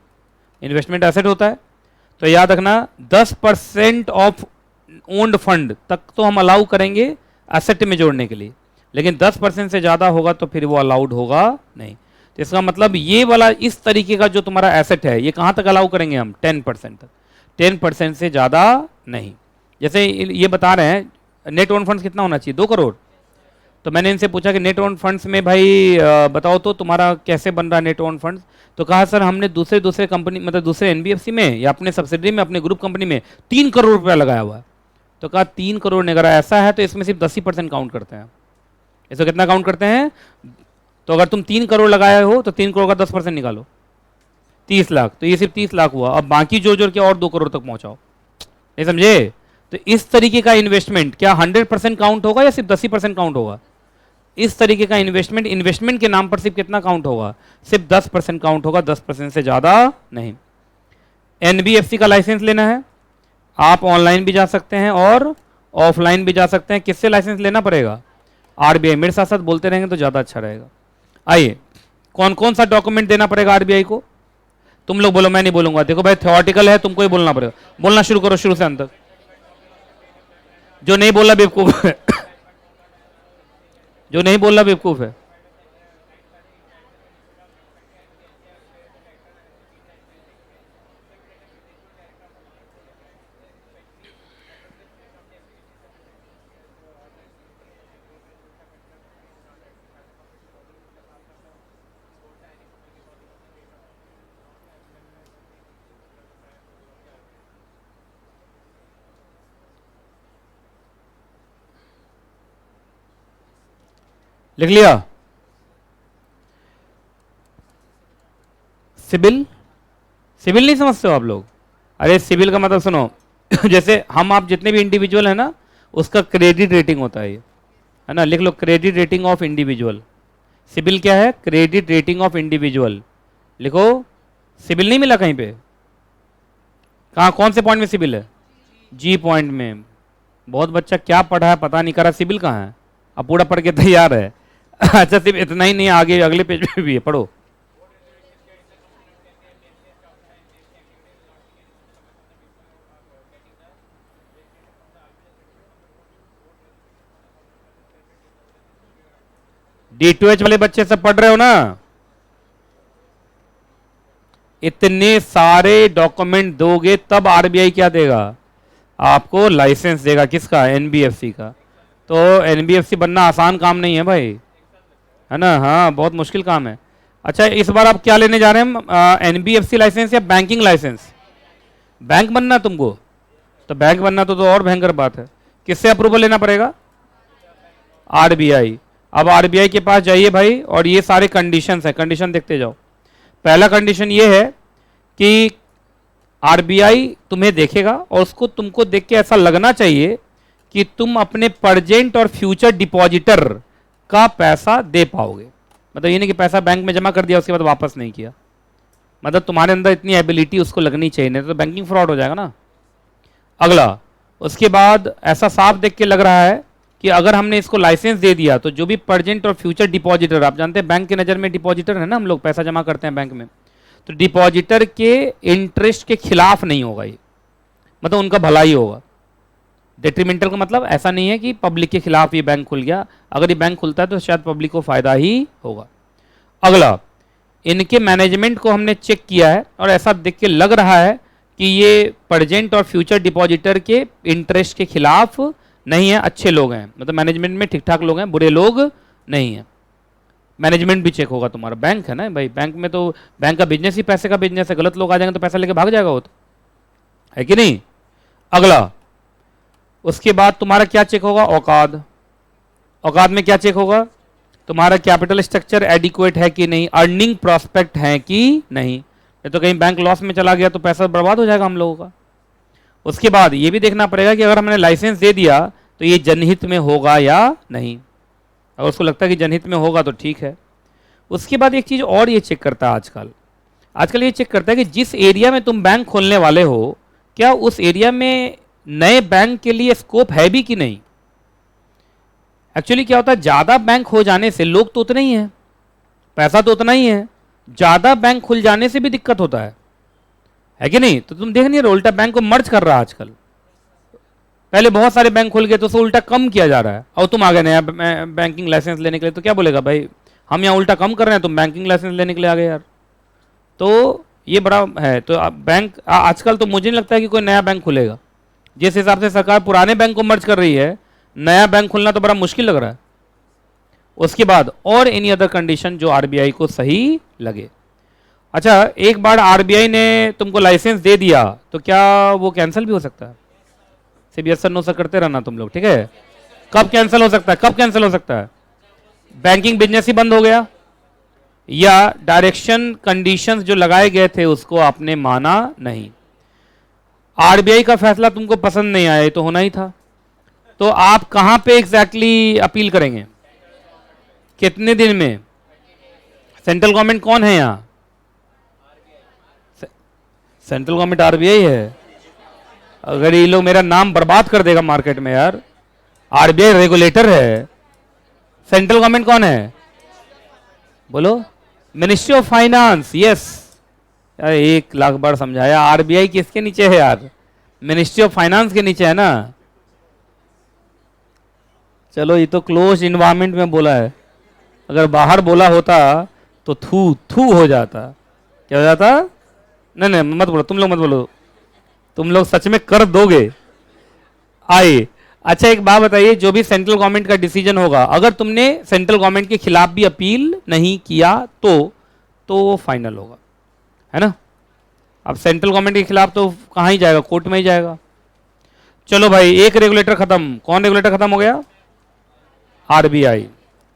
इन्वेस्टमेंट एसेट होता है। तो याद रखना 10% ऑफ ओन्ड फंड तक तो हम अलाउ करेंगे एसेट में जोड़ने के लिए, लेकिन 10% से ज्यादा होगा तो फिर वो अलाउड होगा नहीं। तो इसका मतलब ये वाला इस तरीके का जो तुम्हारा एसेट है ये कहां तक अलाउ करेंगे हम, 10% तक, 10% से ज्यादा नहीं। जैसे ये बता रहे हैं नेट ओन फंड्स कितना होना चाहिए, 2 करोड़। तो मैंने इनसे पूछा कि नेट ओन फंड्स में भाई बताओ तो तुम्हारा कैसे बन रहा है नेट ओन फंड्स, तो कहा सर हमने दूसरे कंपनी, मतलब दूसरे एनबीएफसी में या अपने सब्सिडरी में, अपने ग्रुप कंपनी में 3 करोड़ रुपया लगाया हुआ है। तो कहा 3 करोड़ ने, अगर ऐसा है तो इसमें सिर्फ 10% काउंट करते हैं। इसमें कितना काउंट करते हैं, तो अगर तुम 3 करोड़ लगाए हो तो 3 करोड़ का 10% निकालो, 30 लाख, तो ये सिर्फ 30 लाख हुआ। अब बाकी जोड़ जोड़ के और 2 करोड़ तक पहुंचाओ, नहीं समझे। तो इस तरीके का इन्वेस्टमेंट क्या 100% काउंट होगा या सिर्फ 10% काउंट होगा, इस तरीके का इन्वेस्टमेंट के नाम पर सिर्फ कितना काउंट होगा, सिर्फ 10% काउंट होगा, 10% से ज्यादा नहीं। एनबीएफसी का लाइसेंस लेना है, आप ऑनलाइन भी जा सकते हैं और ऑफलाइन भी जा सकते हैं। किससे लाइसेंस लेना पड़ेगा? आरबीआई। मेरे साथ साथ बोलते रहेंगे तो ज़्यादा अच्छा रहेगा। आइए, कौन कौन सा डॉक्यूमेंट देना पड़ेगा आरबीआई को? तुम लोग बोलो, मैं नहीं बोलूंगा। देखो भाई, थ्योरेटिकल है, तुमको ही बोलना पड़ेगा। बोलना शुरू करो, शुरू से अंत तक। जो नहीं बोला बेवकूफ है। जो नहीं बोला बेवकूफ है। लिख लिया? सिबिल? सिबिल नहीं समझते हो आप लोग? अरे सिबिल का मतलब सुनो। जैसे हम आप जितने भी इंडिविजुअल है ना, उसका क्रेडिट रेटिंग होता है ये, है ना? लिख लो, credit rating of individual. CIBIL क्या है? Credit rating of individual. लिखो। सिबिल नहीं मिला कहीं पे? कहाँ, कौन से पॉइंट में सिबिल है? जी पॉइंट में। बहुत बच्चा क्या पढ़ा है पता नहीं करा, सिबिल कहाँ है? अब पूरा पढ़ के तैयार है। अच्छा, सिर्फ इतना ही नहीं, आगे अगले पेज में भी है, पढ़ो। D2H वाले बच्चे सब पढ़ रहे हो ना? इतने सारे डॉक्यूमेंट दोगे तब आरबीआई क्या देगा? आपको लाइसेंस देगा। किसका? एनबीएफसी का। तो एनबीएफसी बनना आसान काम नहीं है भाई, है ना? हाँ, बहुत मुश्किल काम है। अच्छा, इस बार आप क्या लेने जा रहे हैं? एनबीएफसी लाइसेंस या बैंकिंग लाइसेंस? बैंक बनना तुमको? तो बैंक बनना तो और भयंकर बात है। किससे अप्रूवल लेना पड़ेगा? आरबीआई। अब आरबीआई के पास जाइए भाई, और ये सारे कंडीशंस है, कंडीशन देखते जाओ। पहला कंडीशन ये है कि आरबीआई तुम्हें देखेगा और उसको तुमको देख के ऐसा लगना चाहिए कि तुम अपने प्रेजेंट और फ्यूचर डिपॉजिटर का पैसा दे पाओगे। मतलब ये नहीं कि पैसा बैंक में जमा कर दिया उसके बाद वापस नहीं किया। मतलब तुम्हारे अंदर इतनी एबिलिटी उसको लगनी चाहिए, नहीं तो बैंकिंग फ्रॉड हो जाएगा ना। अगला, उसके बाद ऐसा साफ देख के लग रहा है कि अगर हमने इसको लाइसेंस दे दिया तो जो भी प्रेजेंट और फ्यूचर डिपॉजिटर, आप जानते हैं बैंक की नज़र में डिपॉजिटर है ना, हम लोग पैसा जमा करते हैं बैंक में, तो डिपॉजिटर के इंटरेस्ट के खिलाफ नहीं होगा ये। मतलब उनका भला ही होगा। डेट्रीमेंटल का मतलब ऐसा नहीं है कि पब्लिक के खिलाफ ये बैंक खुल गया। अगर ये बैंक खुलता है तो शायद पब्लिक को फायदा ही होगा। अगला, इनके मैनेजमेंट को हमने चेक किया है और ऐसा देख के लग रहा है कि ये प्रेजेंट और फ्यूचर डिपॉजिटर के इंटरेस्ट के खिलाफ नहीं है, अच्छे लोग हैं। मतलब मैनेजमेंट में ठीक ठाक लोग हैं, बुरे लोग नहीं हैं। मैनेजमेंट भी चेक होगा तुम्हारा। बैंक है ना भाई, बैंक में तो बैंक का बिजनेस ही पैसे का बिजनेस है। गलत लोग आ जाएंगे तो पैसा लेके भाग जाएगा वो, तो है कि नहीं? अगला, उसके बाद तुम्हारा क्या चेक होगा? औकात। औकात में क्या चेक होगा? तुम्हारा कैपिटल स्ट्रक्चर एडिक्वेट है कि नहीं, अर्निंग प्रॉस्पेक्ट है कि नहीं। तो कहीं बैंक लॉस में चला गया तो पैसा बर्बाद हो जाएगा हम लोगों का। उसके बाद ये भी देखना पड़ेगा कि अगर हमने लाइसेंस दे दिया तो ये जनहित में होगा या नहीं। अगर उसको लगता है कि जनहित में होगा तो ठीक है। उसके बाद एक चीज़ और ये चेक करता है आजकल। आजकल ये चेक करता है कि जिस एरिया में तुम बैंक खोलने वाले हो, क्या उस एरिया में नए बैंक के लिए स्कोप है भी कि नहीं। एक्चुअली क्या होता है, ज़्यादा बैंक हो जाने से लोग तो उतने ही हैं, पैसा तो उतना ही है। ज़्यादा बैंक खुल जाने से भी दिक्कत होता है कि नहीं? तो तुम देख नहीं रहे, उल्टा बैंक को मर्ज कर रहा है आजकल। पहले बहुत सारे बैंक खुल गए तो उसको उल्टा कम किया जा रहा है। और तुम आ गए नया बैंकिंग लाइसेंस लेने के लिए, तो क्या बोलेगा भाई, हम यहाँ उल्टा कम कर रहे हैं, तुम बैंकिंग लाइसेंस लेने के लिए आ गए यार। तो ये बड़ा है। तो बैंक आजकल तो मुझे नहीं लगता है कि कोई नया बैंक खुलेगा। जिस हिसाब से सरकार पुराने बैंक को मर्ज कर रही है, नया बैंक खुलना तो बड़ा मुश्किल लग रहा है। उसके बाद और एनी अदर कंडीशन जो आरबीआई को सही लगे। अच्छा, एक बार आरबीआई ने तुमको लाइसेंस दे दिया तो क्या वो कैंसिल भी हो सकता है? सिर्फ यस सर नो सर करते रहना तुम लोग, ठीक है? कब कैंसिल हो सकता है? कब कैंसिल हो सकता है? बैंकिंग बिजनेस ही बंद हो गया, या डायरेक्शन कंडीशंस जो लगाए गए थे उसको आपने माना नहीं, आरबीआई का फैसला तुमको पसंद नहीं आया, तो होना ही था। तो आप कहां पे एग्जैक्टली अपील करेंगे? कितने दिन में? सेंट्रल गवर्नमेंट कौन है यहां? सेंट्रल गवर्नमेंट आरबीआई है। अगर ये लोग मेरा नाम बर्बाद कर देगा मार्केट में यार। आरबीआई रेगुलेटर है, सेंट्रल गवर्नमेंट कौन है बोलो? Ministry of finance. यस, यार 1 लाख बार समझाया, आरबीआई किसके नीचे है यार? मिनिस्ट्री ऑफ फाइनेंस के नीचे है ना। चलो ये तो क्लोज इन्वायरमेंट में बोला है, अगर बाहर बोला होता तो थू थू हो जाता। क्या हो जाता? नहीं नहीं मत बोलो, तुम लोग मत बोलो, तुम लोग सच में कर दोगे। आइए, अच्छा एक बात बताइए, जो भी सेंट्रल गवर्नमेंट का डिसीजन होगा, अगर तुमने सेंट्रल गवर्नमेंट के खिलाफ भी अपील नहीं किया तो वो फाइनल होगा, है ना। अब सेंट्रल गवर्नमेंट के खिलाफ तो कहाँ ही जाएगा, कोर्ट में ही जाएगा। चलो भाई, एक रेगुलेटर खत्म। कौन रेगुलेटर खत्म हो गया? आरबीआई।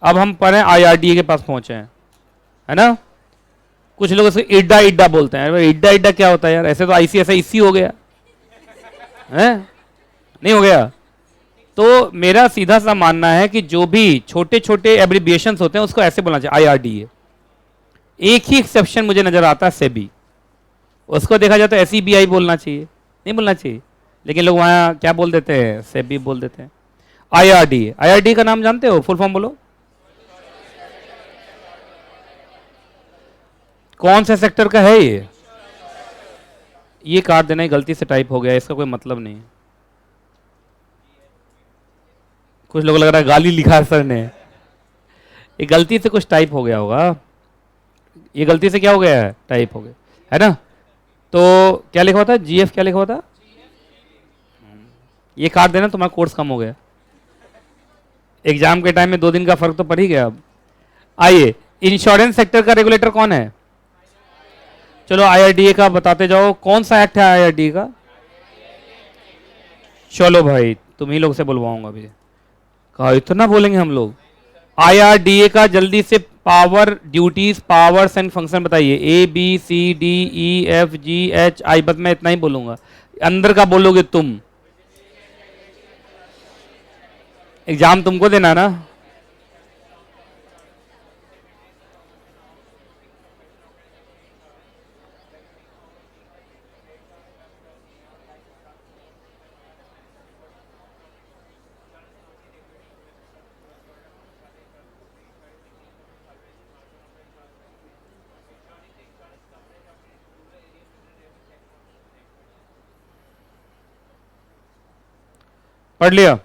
अब हम पढ़े आईआरडीए के पास पहुंचे हैं, है ना। कुछ लोग इसको इड्डा इड्डा बोलते हैं। इड्डा इड्डा क्या होता है यार? ऐसे तो आईसीएसआई हो गया है, नहीं हो गया? तो मेरा सीधा सा मानना है कि जो भी छोटे छोटे एब्रिविएशंस होते हैं उसको ऐसे बोलना चाहिए, आईआरडीए। एक ही एक्सेप्शन मुझे नजर आता है, सेबी। उसको देखा जाए तो एसईबीआई बोलना चाहिए, नहीं बोलना चाहिए, लेकिन लोग वहां क्या बोल देते हैं? सेबी बोल देते हैं। आईआरडीए, आईआरडीए का नाम जानते हो? फुल फॉर्म बोलो। कौन से सेक्टर का है ये काट देना, गलती से टाइप हो गया, इसका कोई मतलब नहीं है। कुछ लोग लग रहा है गाली लिखा है सर ने, ये गलती से कुछ टाइप हो गया होगा। ये गलती से क्या हो गया है? टाइप हो गया, है ना। तो क्या लिखा होता है? जीएफ क्या लिखा होता है? ये काट देना, तुम्हारा कोर्स कम हो गया। एग्जाम के टाइम में 2 दिन का फर्क तो पड़ ही गया। अब आइए, इंश्योरेंस सेक्टर का रेगुलेटर कौन है? चलो आईआरडीए का बताते जाओ, कौन सा एक्ट है आईआरडीए का? चलो भाई, तुम ही लोग से बुलवाऊंगा अभी। कहा इतना बोलेंगे हम लोग? आईआरडीए का जल्दी से power, duties, powers and function बताइए। A B C D E F G H I, बस मैं इतना ही बोलूंगा, अंदर का बोलोगे तुम। एग्जाम तुमको देना ना। पढ़ लिया?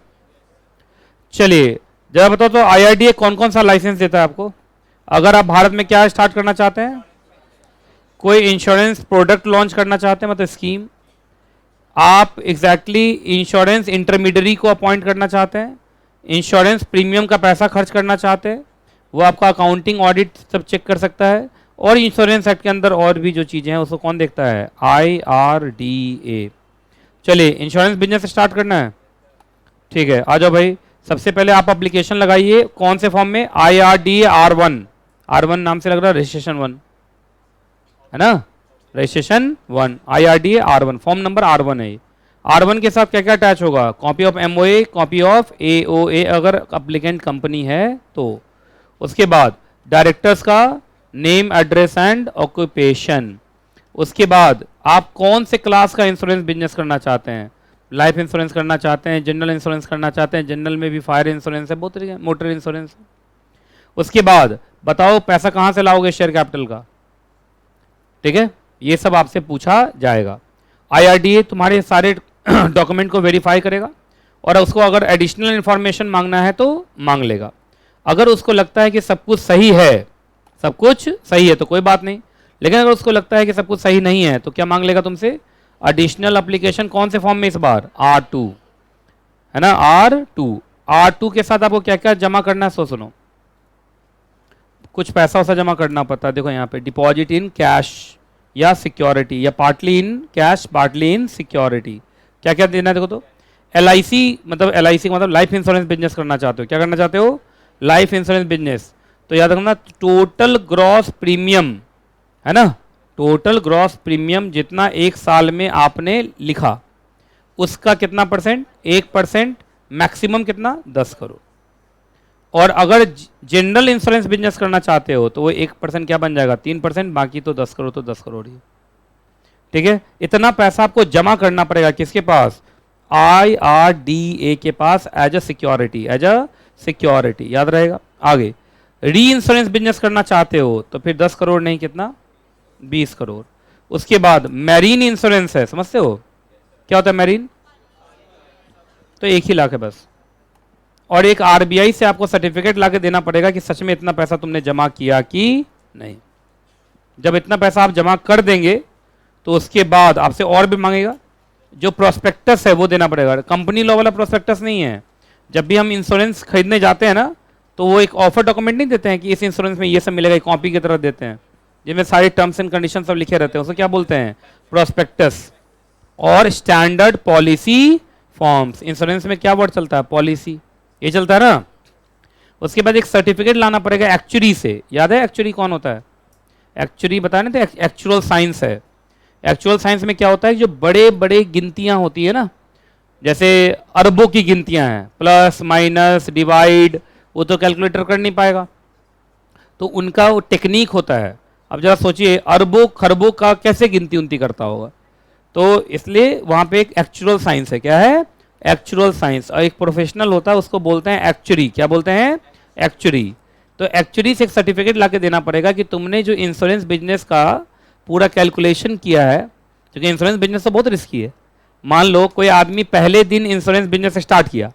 चलिए जरा बताओ तो आईआरडीए कौन कौन सा लाइसेंस देता है आपको? अगर आप भारत में क्या स्टार्ट करना चाहते हैं, कोई इंश्योरेंस प्रोडक्ट लॉन्च करना चाहते हैं, मतलब स्कीम, आप एग्जैक्टली इंश्योरेंस इंटरमीडियरी को अपॉइंट करना चाहते हैं, इंश्योरेंस प्रीमियम का पैसा खर्च करना चाहते हैं, वो आपका अकाउंटिंग ऑडिट सब चेक कर सकता है। और इंश्योरेंस एक्ट के अंदर और भी जो चीज़ें हैं उसको कौन देखता है? आईआरडीए। चलिए इंश्योरेंस बिजनेस स्टार्ट करना है, ठीक है, आ जाओ भाई। सबसे पहले आप एप्लीकेशन लगाइए, कौन से फॉर्म में? IRDA R1। R1 नाम से लग रहा है, रजिस्ट्रेशन 1 है ना, registration 1, IRDA R1, form number R1 है। R1 के साथ क्या क्या अटैच होगा? Copy of MOA, copy of AOA अगर अप्लीकेंट कंपनी है तो। उसके बाद डायरेक्टर्स का नेम, एड्रेस एंड ऑक्यूपेशन। उसके बाद आप कौन से क्लास का इंश्योरेंस बिजनेस करना चाहते हैं? लाइफ इंश्योरेंस करना चाहते हैं, जनरल इंश्योरेंस करना चाहते हैं, जनरल में भी फायर इंश्योरेंस है, बहुत तरीके, मोटर इंश्योरेंस है। उसके बाद बताओ पैसा कहाँ से लाओगे शेयर कैपिटल का, ठीक है, ये सब आपसे पूछा जाएगा। आईआरडीए तुम्हारे सारे डॉक्यूमेंट को वेरीफाई करेगा और उसको अगर एडिशनल इंफॉर्मेशन मांगना है तो मांग लेगा। अगर उसको लगता है कि सब कुछ सही है, सब कुछ सही है तो कोई बात नहीं, लेकिन अगर उसको लगता है कि सब कुछ सही नहीं है तो क्या मांग लेगा तुमसे? Additional application. कौन से फॉर्म में इस बार? R2 है ना, R2। R2 के साथ आपको क्या क्या जमा करना है सो सुनो। कुछ पैसा वैसा जमा करना पड़ता है, देखो यहाँ पे, डिपॉजिट इन कैश या सिक्योरिटी, या partly in cash partly in security. क्या क्या देना है देखो तो। LIC, मतलब LIC का मतलब लाइफ इंश्योरेंस बिजनेस करना चाहते हो। क्या करना चाहते हो? Life insurance business. तो याद रखना, टोटल ग्रॉस प्रीमियम है ना, टोटल ग्रॉस प्रीमियम जितना एक साल में आपने लिखा उसका कितना परसेंट? 1%। मैक्सिमम कितना? 10 करोड़। और अगर जनरल इंश्योरेंस बिजनेस करना चाहते हो तो वो 1% क्या बन जाएगा? 3%, बाकी तो 10 करोड़ तो 10 करोड़ ही, ठीक है, इतना पैसा आपको जमा करना पड़ेगा किसके पास, IRDA के पास एज अ सिक्योरिटी, याद रहेगा। आगे री इंश्योरेंस बिजनेस करना चाहते हो तो फिर 10 करोड़ नहीं, कितना, 20 करोड़। उसके बाद मैरीन इंश्योरेंस है, समझते हो क्या होता है मैरीन, तो 1 ही लाख है बस। और एक RBI से आपको सर्टिफिकेट लाके देना पड़ेगा कि सच में इतना पैसा तुमने जमा किया कि नहीं। जब इतना पैसा आप जमा कर देंगे तो उसके बाद आपसे और भी मांगेगा, जो प्रोस्पेक्टस है वो देना पड़ेगा। कंपनी लॉ वाला प्रोस्पेक्टस नहीं है। जब भी हम इंश्योरेंस खरीदने जाते हैं ना, तो वो एक ऑफर डॉक्यूमेंट नहीं देते हैं कि इस इंश्योरेंस में ये सब मिलेगा, कॉपी की तरह देते हैं जिसमें सारे टर्म्स एंड कंडीशन सब लिखे रहते हैं, उसको क्या बोलते हैं, प्रोस्पेक्टस। और स्टैंडर्ड पॉलिसी फॉर्म्स, इंश्योरेंस में क्या वर्ड चलता है, पॉलिसी, ये चलता है ना। उसके बाद एक सर्टिफिकेट लाना पड़ेगा एक्चुअरी से। याद है एक्चुअरी कौन होता है, एक्चुअरी बताया ना, तो एक्चुअल साइंस है। एक्चुअल साइंस में क्या होता है, जो बड़े बड़े गिनतियां होती है ना, जैसे अरबों की गिनतियां हैं, प्लस माइनस डिवाइड, वो तो कैलकुलेटर कर नहीं पाएगा, तो उनका वो टेक्निक होता है। अब जरा सोचिए अरबों खरबों का कैसे गिनती उनती करता होगा, तो इसलिए वहां पे एक एक्चुअल साइंस है। क्या है, एक्चुअल साइंस। और एक प्रोफेशनल होता है उसको बोलते हैं एक्चुअरी। क्या बोलते हैं, एक्चुअरी। तो एक्चुअरी से एक सर्टिफिकेट लाके देना पड़ेगा कि तुमने जो इंश्योरेंस बिजनेस का पूरा कैलकुलेशन किया है, क्योंकि इंश्योरेंस बिजनेस तो बहुत रिस्की है। मान लो कोई आदमी पहले दिन इंश्योरेंस बिजनेस स्टार्ट किया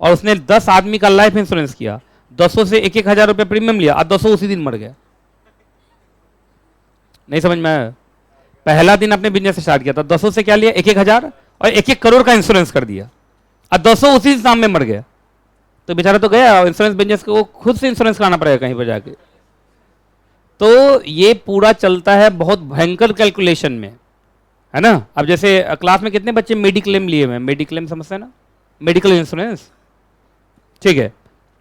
और उसने 10 आदमी का लाइफ इंश्योरेंस किया, 10 से 1-1 हज़ार रुपये प्रीमियम लिया, और 10 उसी दिन मर गया। नहीं समझ में आया, पहला दिन अपने बिजनेस स्टार्ट किया था, 10 से क्या लिया, 1-1 हज़ार और 1-1 करोड़ का इंश्योरेंस कर दिया, और 10 उसी शाम में मर गया, तो बेचारा तो गया। इंश्योरेंस बिजनेस को खुद से इंश्योरेंस कराना पड़ेगा कहीं पर जाके। तो ये पूरा चलता है बहुत भयंकर कैलकुलेशन में, है ना। अब जैसे क्लास में कितने बच्चे मेडिक्लेम लिए हुए हैं, मेडिक्लेम समझते हैं ना, मेडिकल इंश्योरेंस, ठीक है।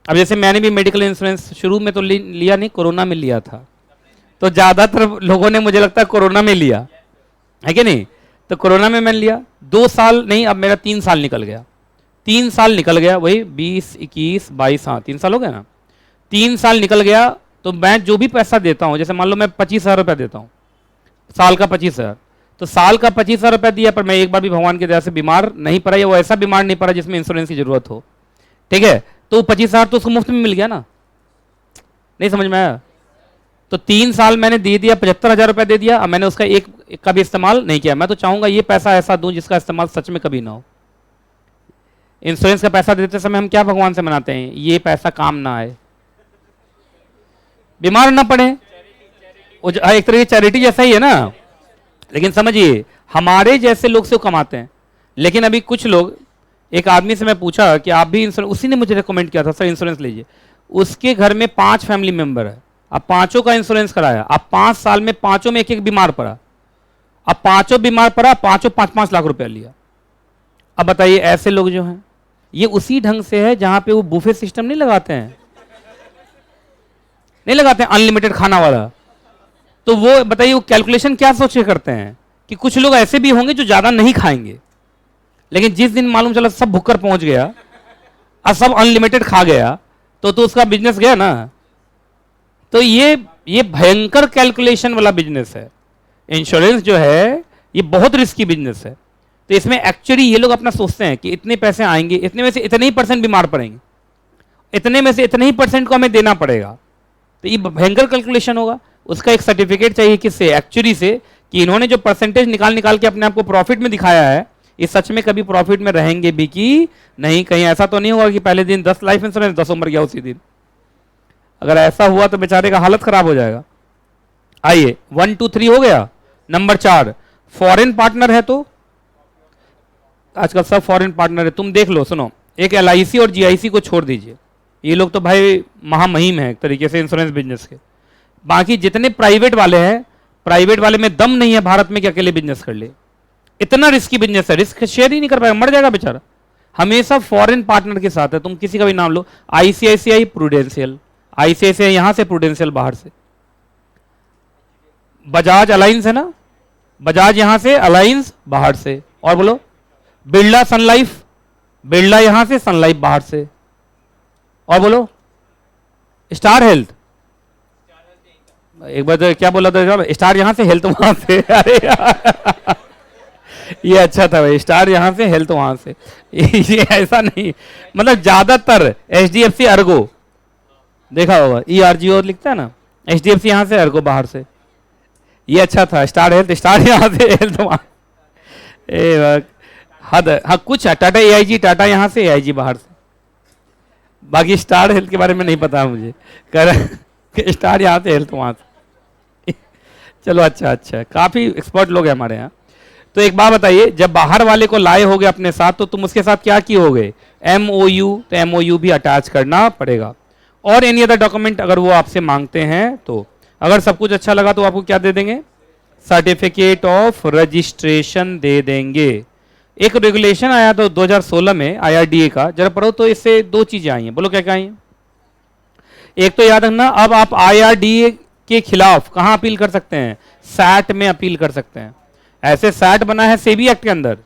अब जैसे मैंने भी मेडिकल इंश्योरेंस शुरू में तो लिया नहीं, कोरोना में लिया था, तो ज़्यादातर लोगों ने मुझे लगता है कोरोना में लिया है कि नहीं। तो कोरोना में मैंने लिया, 2 साल नहीं, अब मेरा 3 साल निकल गया, 3 साल निकल गया, वही 20, 21, 22, हाँ 3 साल हो गया ना, 3 साल निकल गया। तो मैं जो भी पैसा देता हूँ, जैसे मान लो मैं 25,000 रुपया देता हूँ, साल का 25,000, तो साल का 25,000 रुपया दिया, पर मैं एक बार भी भगवान की दया से बीमार नहीं पड़ा, या वो ऐसा बीमार नहीं पड़ा जिसमें इंश्योरेंस की जरूरत हो, ठीक है। तो 25,000 तो उसको मुफ्त में मिल गया ना, नहीं समझ में आया। तो 3 साल मैंने दे दिया, 75,000 रुपया दे दिया, अब मैंने उसका एक का भी इस्तेमाल नहीं किया। मैं तो चाहूंगा ये पैसा ऐसा दूं जिसका इस्तेमाल सच में कभी ना हो। इंश्योरेंस का पैसा देते समय हम क्या भगवान से मनाते हैं, ये पैसा काम ना आए, बीमार ना पड़े, एक तरह की चैरिटी जैसा ही है ना। लेकिन समझिए हमारे जैसे लोग से कमाते हैं। लेकिन अभी कुछ लोग, एक आदमी से मैं पूछा कि आप भी इंश्योरेंस, उसी ने मुझे रिकमेंड किया था, सर इंश्योरेंस लीजिए। उसके घर में 5 फैमिली मेंबर है, अब 5 का इंश्योरेंस कराया, अब 5 साल में 5 में एक बीमार पड़ा, अब 5 बीमार पड़ा, 5 5-5 लाख रुपया लिया। अब बताइए ऐसे लोग जो हैं, ये उसी ढंग से है जहां पे वो बुफे सिस्टम नहीं लगाते हैं, नहीं लगाते हैं अनलिमिटेड खाना वाला। तो वो बताइए वो कैलकुलेशन क्या सोच के करते हैं कि कुछ लोग ऐसे भी होंगे जो ज्यादा नहीं खाएंगे, लेकिन जिस दिन मालूम चला सब भुक्कर पहुंच गया और सब अनलिमिटेड खा गया, तो उसका बिजनेस गया ना। तो ये भयंकर कैलकुलेशन वाला बिजनेस है। इंश्योरेंस जो है ये बहुत रिस्की बिजनेस है। तो इसमें एक्चुअली ये लोग अपना सोचते हैं कि इतने पैसे आएंगे, इतने में से इतने ही % बीमार पड़ेंगे, इतने में से इतने ही % को हमें देना पड़ेगा। तो ये भयंकर कैलकुलेशन होगा। उसका एक सर्टिफिकेट चाहिए किससे, एक्चुअली से, कि इन्होंने जो परसेंटेज निकाल के अपने आप को प्रॉफिट में दिखाया है, ये सच में कभी प्रॉफिट में रहेंगे भी कि नहीं। कहीं ऐसा तो नहीं होगा कि पहले दिन 10 लाइफ इंश्योरेंस 10 मर गया उसी दिन। अगर ऐसा हुआ तो बेचारे का हालत खराब हो जाएगा। आइए 1 2 3 हो गया। नंबर 4, फॉरेन पार्टनर है। तो आजकल सब फॉरेन पार्टनर है। तुम देख लो, सुनो, एक LIC और GIC को छोड़ दीजिए, ये लोग तो भाई महामहिम है एक तरीके से इंश्योरेंस बिजनेस के। बाकी जितने प्राइवेट वाले हैं, प्राइवेट वाले में दम नहीं है भारत में कि अकेले बिजनेस कर ले। इतना रिस्की बिजनेस है, रिस्क शेयर ही नहीं कर पाएगा, मर जाएगा बेचारा। हमेशा फॉरेन पार्टनर के साथ है। तुम किसी का भी नाम लो, ICICI प्रूडेंशियल, ICICI यहां से, प्रूडेंशियल बाहर से। बजाज अलायंस है ना, बजाज यहां से, अलायंस बाहर से। और बोलो बिरला सन लाइफ, बिरला यहां से, सन लाइफ बाहर से। और बोलो स्टार हेल्थ, एक बार तो क्या बोला था, स्टार यहाँ से हेल्थ वहां से। अरे यार ये अच्छा था भाई, स्टार यहाँ से हेल्थ वहां से। ये ऐसा नहीं, मतलब ज्यादातर HDFC अर्गो देखा होगा, ERGO लिखता है ना, HDFC यहाँ से अर्गो बाहर से। ये अच्छा था, स्टार हेल्थ, स्टार यहाँ से हेल्थ वहां। हद, हाँ कुछ टाटा AIG, टाटा यहाँ से AIG बाहर से, बाकी स्टार हेल्थ के बारे में नहीं पता मुझे, कर स्टार यहाँ से हेल्थ वहां से। चलो अच्छा अच्छा, काफी एक्सपर्ट लोग हैं हमारे यहाँ। तो एक बात बताइए, जब बाहर वाले को लाए होगे अपने साथ तो तुम उसके साथ क्या किए होगे, MOU, तो MOU भी अटैच करना पड़ेगा, और एनी अदर डॉक्यूमेंट अगर वो आपसे मांगते हैं तो। अगर सब कुछ अच्छा लगा तो आपको क्या दे देंगे, सर्टिफिकेट ऑफ रजिस्ट्रेशन दे देंगे। एक रेगुलेशन आया तो 2016 में IRDA का, जरा पढ़ो तो इससे दो चीजें आई हैं, बोलो क्या क्या आई हैं। एक तो याद रखना, अब आप IRDA के खिलाफ कहां अपील कर सकते हैं, SAT में अपील कर सकते हैं। ऐसे SAT बना है सेबी एक्ट के अंदर,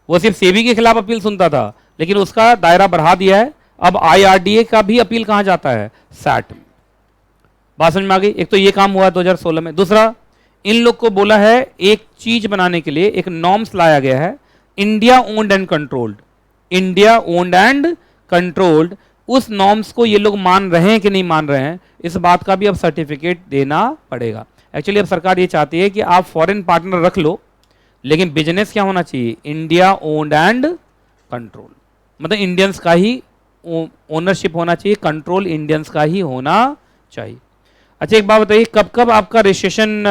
वो सिर्फ सेबी के खिलाफ अपील सुनता था, लेकिन उसका दायरा बढ़ा दिया है, अब IRDA का भी अपील कहां जाता है, SAT में। बात समझ में आ गई। एक तो ये काम हुआ 2016 में। दूसरा, इन लोग को बोला है एक चीज बनाने के लिए एक नॉर्म्स लाया गया है, India owned and controlled, India owned and controlled. उस नॉर्म्स को ये लोग मान रहे हैं कि नहीं मान रहे हैं, इस बात का भी अब सर्टिफिकेट देना पड़ेगा। एक्चुअली अब सरकार ये चाहती है कि आप फॉरेन पार्टनर रख लो, लेकिन बिजनेस क्या होना चाहिए, इंडिया ओन्ड एंड कंट्रोल, मतलब इंडियंस का ही ओनरशिप होना चाहिए, कंट्रोल इंडियंस का ही होना चाहिए। अच्छा एक बात बताइए, कब कब आपका रजिस्ट्रेशन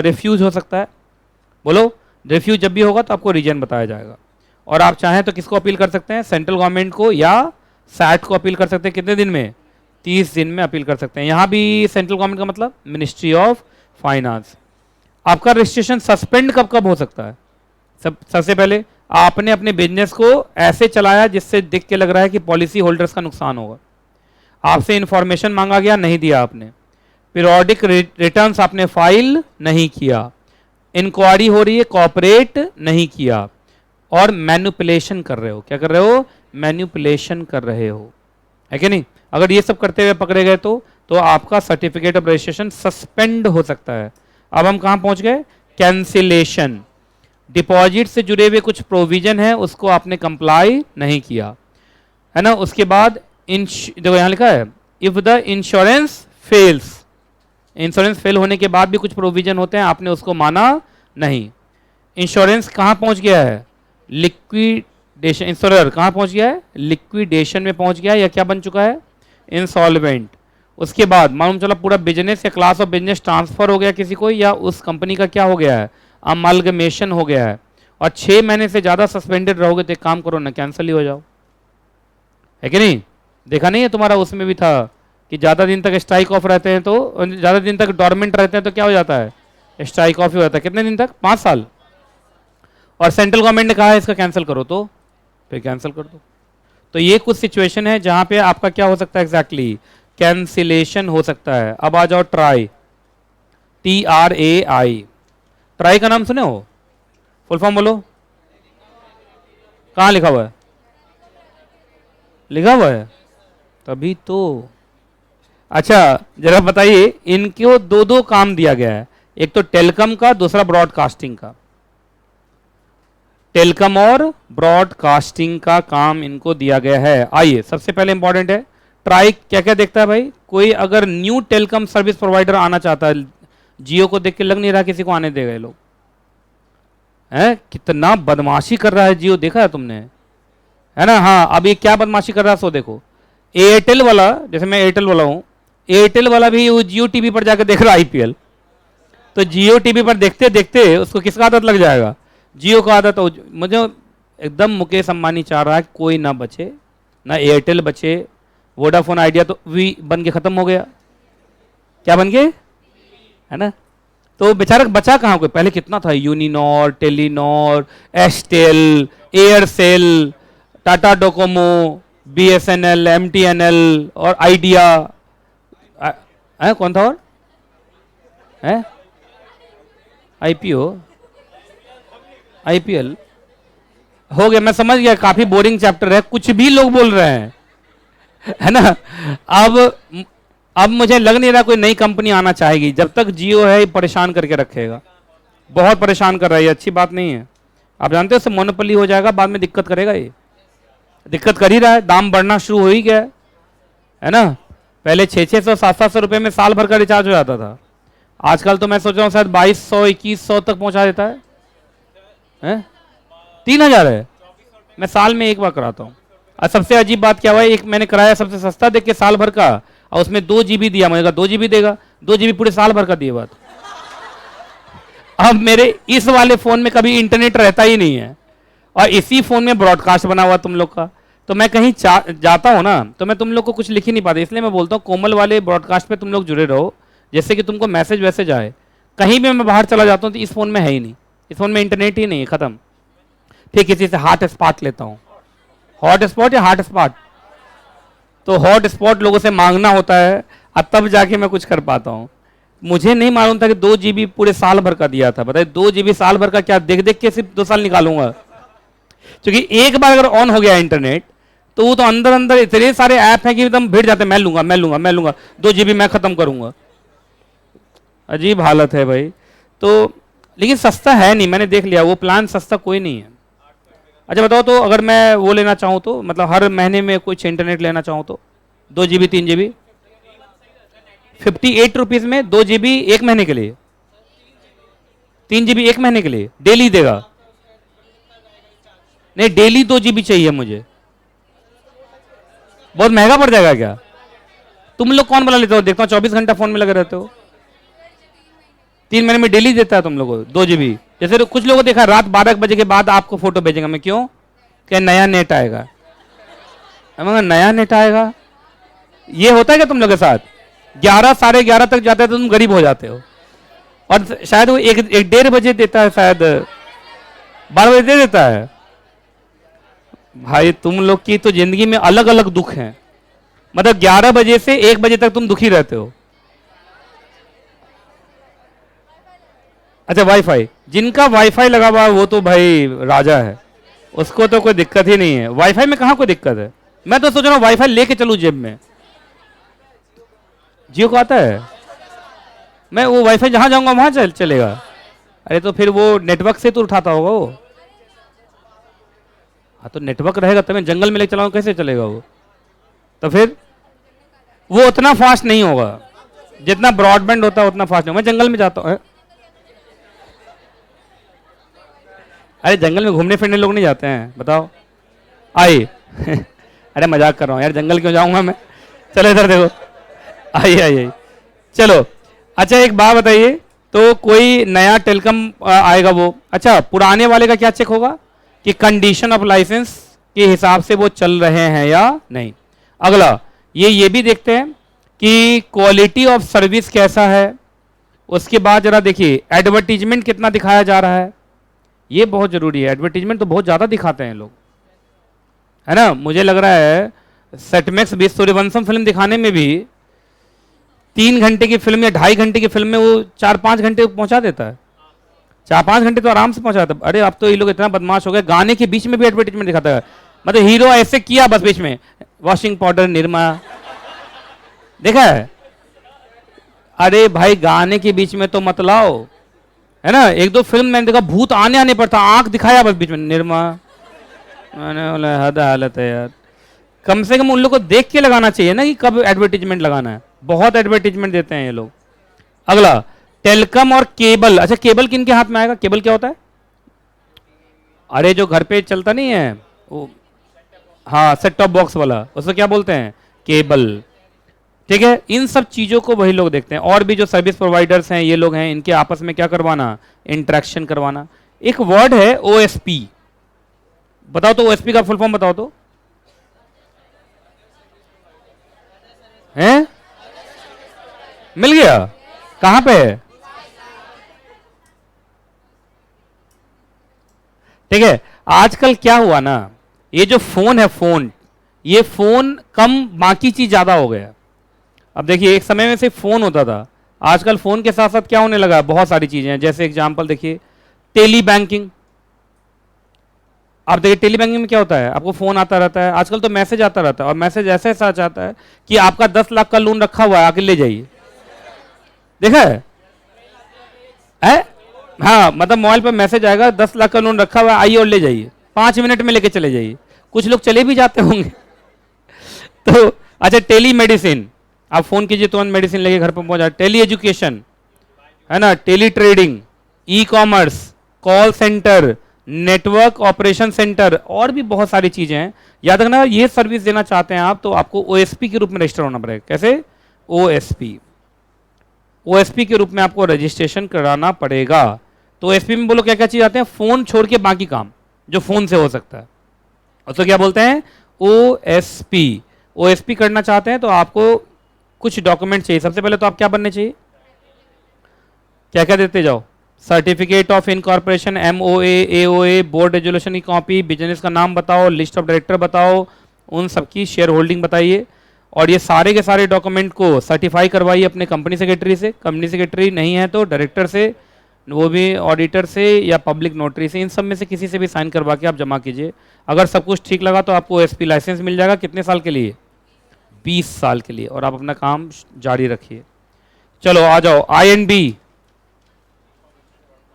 रिफ्यूज हो सकता है, बोलो। रिफ्यूज जब भी होगा तो आपको रीजन बताया जाएगा, और आप चाहें तो किसको अपील कर सकते हैं, सेंट्रल गवर्नमेंट को या SAT को अपील कर सकते हैं। कितने दिन में, 30 दिन में अपील कर सकते हैं। यहाँ भी सेंट्रल गवर्नमेंट का मतलब मिनिस्ट्री ऑफ फाइनेंस। आपका रजिस्ट्रेशन सस्पेंड कब कब हो सकता है, सबसे पहले आपने अपने बिजनेस को ऐसे चलाया जिससे दिख के लग रहा है कि पॉलिसी होल्डर्स का नुकसान होगा, आपसे इंफॉर्मेशन मांगा गया, नहीं दिया आपने, पीरियोडिक रिटर्न्स आपने फाइल नहीं किया, इंक्वायरी हो रही है, कॉपरेट नहीं किया, और मैनिपुलेशन कर रहे हो। क्या कर रहे हो, मैनिपुलेशन कर रहे हो, है कि नहीं। अगर ये सब करते हुए पकड़े गए तो आपका सर्टिफिकेट ऑफ रजिस्ट्रेशन सस्पेंड हो सकता है। अब हम कहां पहुंच गए, कैंसिलेशन। डिपॉजिट से जुड़े हुए कुछ प्रोविजन है, उसको आपने कंप्लाई नहीं किया, है ना। उसके बाद देखो यहां लिखा है, if the insurance fails, insurance fail होने के बाद भी कुछ प्रोविजन होते हैं, आपने उसको माना नहीं। इंश्योरेंस कहां पहुंच गया है, लिक्विडेशन, इंश्योरर कहां पहुंच गया है, लिक्विडेशन में पहुंच गया है, या क्या बन चुका है, इंसॉल्वेंट। उसके बाद मालूम चला पूरा बिजनेस या क्लास ऑफ बिजनेस ट्रांसफर हो गया किसी को, या उस कंपनी का क्या हो गया है, अमलगमेशन हो गया है, और 6 महीने से ज्यादा सस्पेंडेड रहोगे तो एक काम करो ना, कैंसिल ही हो जाओ, है कि नहीं। देखा नहीं है तुम्हारा उसमें भी था कि ज्यादा दिन तक स्ट्राइक ऑफ रहते हैं, तो ज्यादा दिन तक डॉर्मेंट रहते हैं तो क्या हो जाता है, स्ट्राइक ऑफ ही हो जाता है। कितने दिन तक, 5 साल। और सेंट्रल गवर्नमेंट ने कहा है इसका कैंसिल करो, तो फिर कैंसिल कर दो। तो ये कुछ सिचुएशन है जहां पे आपका क्या हो सकता है, एग्जैक्टली कैंसिलेशन हो सकता है। अब आ जाओ ट्राई, TRAI, ट्राई का नाम सुने हो, फुल फॉर्म बोलो, कहां लिखा हुआ है, लिखा हुआ है तभी तो। अच्छा जरा बताइए, इनको दो काम दिया गया है, एक तो टेलीकॉम का, दूसरा ब्रॉडकास्टिंग का। टेलीकॉम और ब्रॉडकास्टिंग का काम इनको दिया गया है। आइए सबसे पहले इंपॉर्टेंट है, ट्राई क्या क्या देखता है भाई, कोई अगर न्यू टेलीकॉम सर्विस प्रोवाइडर आना चाहता है, जियो को देख के लग नहीं रहा किसी को आने देगा ये लोग, है कितना बदमाशी कर रहा है जियो, देखा है तुमने, है ना। हाँ अब ये क्या बदमाशी कर रहा है सो देखो, एयरटेल वाला, जैसे मैं एयरटेल वाला हूं, एयरटेल वाला भी वो जियो टीवी पर जाकर देख रहा है IPL, तो जियो टीवी पर देखते देखते उसको किसका आदत लग जाएगा, जियो का आदत। मुझे एकदम मुकेश अंबानी चाह रहा है कि कोई ना बचे, ना एयरटेल बचे, वोडाफोन आइडिया तो वी बन के खत्म हो गया, क्या बन गए, है ना। तो बेचारा बचा कहाँ, कोई पहले कितना था, यूनिनॉर, टेलीनॉर, एस्टेल, Aircel, Tata Docomo, BSNL, MTNL और आइडिया, है कौन था और है IPL हो गया। मैं समझ गया काफी बोरिंग चैप्टर है, कुछ भी लोग बोल रहे हैं, है ना। अब मुझे लग नहीं रहा कोई नई कंपनी आना चाहेगी, जब तक जियो है परेशान करके रखेगा, बहुत परेशान कर रहा है, ये अच्छी बात नहीं है। आप जानते हो इससे मोनोपोली हो जाएगा, बाद में दिक्कत करेगा, ये दिक्कत कर ही रहा है, दाम बढ़ना शुरू हो ही गया है ना। पहले 600 700 रुपए में साल भर का रिचार्ज हो जाता था, आजकल तो मैं सोच रहा हूँ शायद 2200 2100 तक पहुंचा देता है? 3000 है, मैं साल में एक बार कराता हूँ। और सबसे अजीब बात क्या हुआ, एक मैंने कराया सबसे सस्ता देख के साल भर का, और उसमें 2 GB दिया, मैंने कहा 2 GB देगा, 2 GB पूरे साल भर का दिए बात। अब मेरे इस वाले फोन में कभी इंटरनेट रहता ही नहीं है, और इसी फोन में ब्रॉडकास्ट बना हुआ तुम लोग का, तो मैं कहीं जाता हूँ ना तो मैं तुम लोग को कुछ लिख ही नहीं पाता, इसलिए मैं बोलता हूँ कोमल वाले ब्रॉडकास्ट पे तुम लोग जुड़े रहो, जैसे कि तुमको मैसेज वैसेज आए। कहीं भी मैं बाहर चला जाता हूँ तो इस फोन में है ही नहीं, इस फोन में इंटरनेट ही नहीं है, खत्म। फिर किसी से हॉट स्पॉट लेता हूँ, हॉट स्पॉट या हॉट स्पॉट, तो हॉट स्पॉट लोगों से मांगना होता है, और तब जाके मैं कुछ कर पाता हूँ। मुझे नहीं मालूम था कि 2 GB पूरे साल भर का दिया था, बताइए 2 GB साल भर का क्या देख देख के सिर्फ 2 साल निकालूंगा, क्योंकि एक बार अगर ऑन हो गया इंटरनेट तो वो तो अंदर अंदर इतने सारे ऐप हैं कि एकदम भिड़ जाते हैं, मैं लूंगा मैं लूंगा मैं लूंगा, 2 GB मैं खत्म करूंगा। अजीब हालत है भाई। तो लेकिन सस्ता है नहीं, मैंने देख लिया वो प्लान सस्ता कोई नहीं है। अच्छा बताओ, तो अगर मैं वो लेना चाहूँ तो, मतलब हर महीने में कुछ इंटरनेट लेना चाहूँ तो 2 GB 3 GB 58 रुपीज में 2 GB एक महीने के लिए, 3 GB एक महीने के लिए, डेली देगा? नहीं, डेली 2 GB चाहिए मुझे, बहुत महंगा पड़ जाएगा क्या? तुम लोग कौन वाला लेते हो? देखता हूँ 24 घंटा फोन में लगे रहते हो, 3 महीने में डेली देता है तुम लोगों को 2 GB। जैसे कुछ लोगों को देखा रात 12 बजे के बाद आपको फोटो भेजेंगे, मैं क्यों? क्या नया नेट आएगा? नया नेट आएगा? ये होता है क्या तुम लोग के साथ? 11 साढ़े 11 तक जाते हैं तो तुम गरीब हो जाते हो, और शायद वो एक 1:30 बजे देता है, शायद 12 बजे दे देता है। भाई तुम लोग की तो जिंदगी में अलग अलग दुख हैं, मतलब 11 बजे से 1 बजे तक तुम दुखी रहते हो। अच्छा वाईफाई, जिनका वाईफाई लगा हुआ है वो तो भाई राजा है, उसको तो कोई दिक्कत ही नहीं है। वाईफाई में कहां कोई दिक्कत है? मैं तो सोच रहा हूं वाईफाई लेके चलूं जेब में। जियो को आता है, मैं वो वाईफाई जहां जाऊंगा वहां चलेगा। अरे तो फिर वो नेटवर्क से तो उठाता होगा वो। हाँ तो नेटवर्क रहेगा तब मैं जंगल में लेके चलाऊं, कैसे चलेगा वो? तो फिर वो उतना फास्ट नहीं होगा, जितना ब्रॉडबैंड होता है उतना फास्ट नहीं। मैं जंगल में जाता हूँ, अरे जंगल में घूमने फिरने लोग नहीं जाते हैं, बताओ आइए। अरे मजाक कर रहा हूँ यार, जंगल क्यों जाऊंगा मैं? चलो इधर देखो, आइए आइए चलो। अच्छा एक बात बताइए, तो कोई नया टेलीकॉम आएगा वो, अच्छा पुराने वाले का क्या चेक होगा कि कंडीशन ऑफ लाइसेंस के हिसाब से वो चल रहे हैं या नहीं। अगला ये भी देखते हैं कि क्वालिटी ऑफ सर्विस कैसा है। उसके बाद जरा देखिए एडवर्टीजमेंट कितना दिखाया जा रहा है, ये बहुत जरूरी है। एडवर्टीजमेंट तो बहुत ज्यादा दिखाते हैं लोग, है ना। मुझे लग रहा है सेटमैक्स 20 सूर्यवंशम फिल्म दिखाने में भी 3 घंटे की फिल्म या 2.5 घंटे की फिल्म में वो 4-5 घंटे पहुंचा देता है, 4-5 घंटे तो आराम से पहुंचा देता है। अरे अब तो ये लोग इतना बदमाश हो गए, गाने के बीच में भी एडवर्टीजमेंट दिखाता है, मतलब हीरो ऐसे किया बस बीच में वॉशिंग पाउडर निरमा, देखा है? अरे भाई गाने के बीच में तो मत लाओ, है ना। 1-2 फिल्म मैंने देखा भूत आने पर था, आंख दिखाया बस बीच में निरमा, मैंने बोला हद हालत है यार। कम से कम उन लोग को देख के लगाना चाहिए ना कि कब एडवर्टीजमेंट लगाना है, बहुत एडवर्टीजमेंट देते हैं ये लोग। अगला टेलीकॉम और केबल। अच्छा केबल किन के हाथ में आएगा? केबल क्या होता है? अरे जो घर पे चलता नहीं है वो, हाँ सेट टॉप बॉक्स वाला, उसको क्या बोलते हैं? केबल, ठीक है। इन सब चीजों को वही लोग देखते हैं, और भी जो सर्विस प्रोवाइडर्स हैं ये लोग हैं, इनके आपस में क्या करवाना? इंटरेक्शन करवाना। एक वर्ड है ओएसपी, बताओ तो ओएसपी का फुल फॉर्म बताओ तो, हैं? मिल गया? कहां पे है? ठीक है। आजकल क्या हुआ ना, ये जो फोन है फोन, ये फोन कम बाकी चीज ज्यादा हो गया। अब देखिए एक समय में सिर्फ फोन होता था, आजकल फोन के साथ साथ क्या होने लगा? बहुत सारी चीजें हैं। जैसे एग्जांपल देखिए टेली बैंकिंग, आप देखिए टेली बैंकिंग में क्या होता है, आपको फोन आता रहता है, आजकल तो मैसेज आता रहता है, और मैसेज ऐसे ऐसा आता है कि आपका 10 लाख का लोन रखा हुआ है, आके ले जाइए। देखा है? हाँ, मतलब मोबाइल पर मैसेज आएगा 10 लाख का लोन रखा हुआ है, आइए और ले जाइए, 5 मिनट में लेके चले जाइए। कुछ लोग चले भी जाते होंगे। तो अच्छा, टेली मेडिसिन, आप फोन कीजिए तुरंत मेडिसिन लेके घर पर पहुंच जाए। टेली एजुकेशन है ना, tele trading, e commerce, call centre, network operation centre, और भी बहुत सारी चीजें हैं। याद रखना, ये सर्विस देना चाहते हैं आप तो आपको ओएसपी के रूप में रजिस्टर होना पड़ेगा। कैसे? ओएसपी, ओएसपी के रूप में आपको रजिस्ट्रेशन कराना पड़ेगा। तो ओएसपी में बोलो क्या क्या चीज आते हैं, फोन छोड़ के बाकी काम जो फोन से हो सकता है, उसको क्या बोलते हैं? ओएसपी। ओएसपी करना चाहते हैं तो आपको कुछ डॉक्यूमेंट चाहिए। सबसे पहले तो आप क्या बनने चाहिए, क्या क्या देते जाओ, certificate of incorporation, MOA, AOA, board resolution की कॉपी, बिजनेस का नाम बताओ, लिस्ट ऑफ डायरेक्टर बताओ, उन सबकी शेयर होल्डिंग बताइए, और ये सारे के सारे डॉक्यूमेंट को सर्टिफाई करवाइए अपने कंपनी सेक्रेटरी से। कंपनी सेक्रेटरी नहीं है तो डायरेक्टर से, वो भी ऑडिटर से या पब्लिक नोटरी से, इन सब में से किसी से भी साइन करवा के आप जमा कीजिए। अगर सब कुछ ठीक लगा तो आपको एसपी लाइसेंस मिल जाएगा। कितने साल के लिए? 20 साल के लिए, और आप अपना काम जारी रखिए। चलो आ जाओ, INB,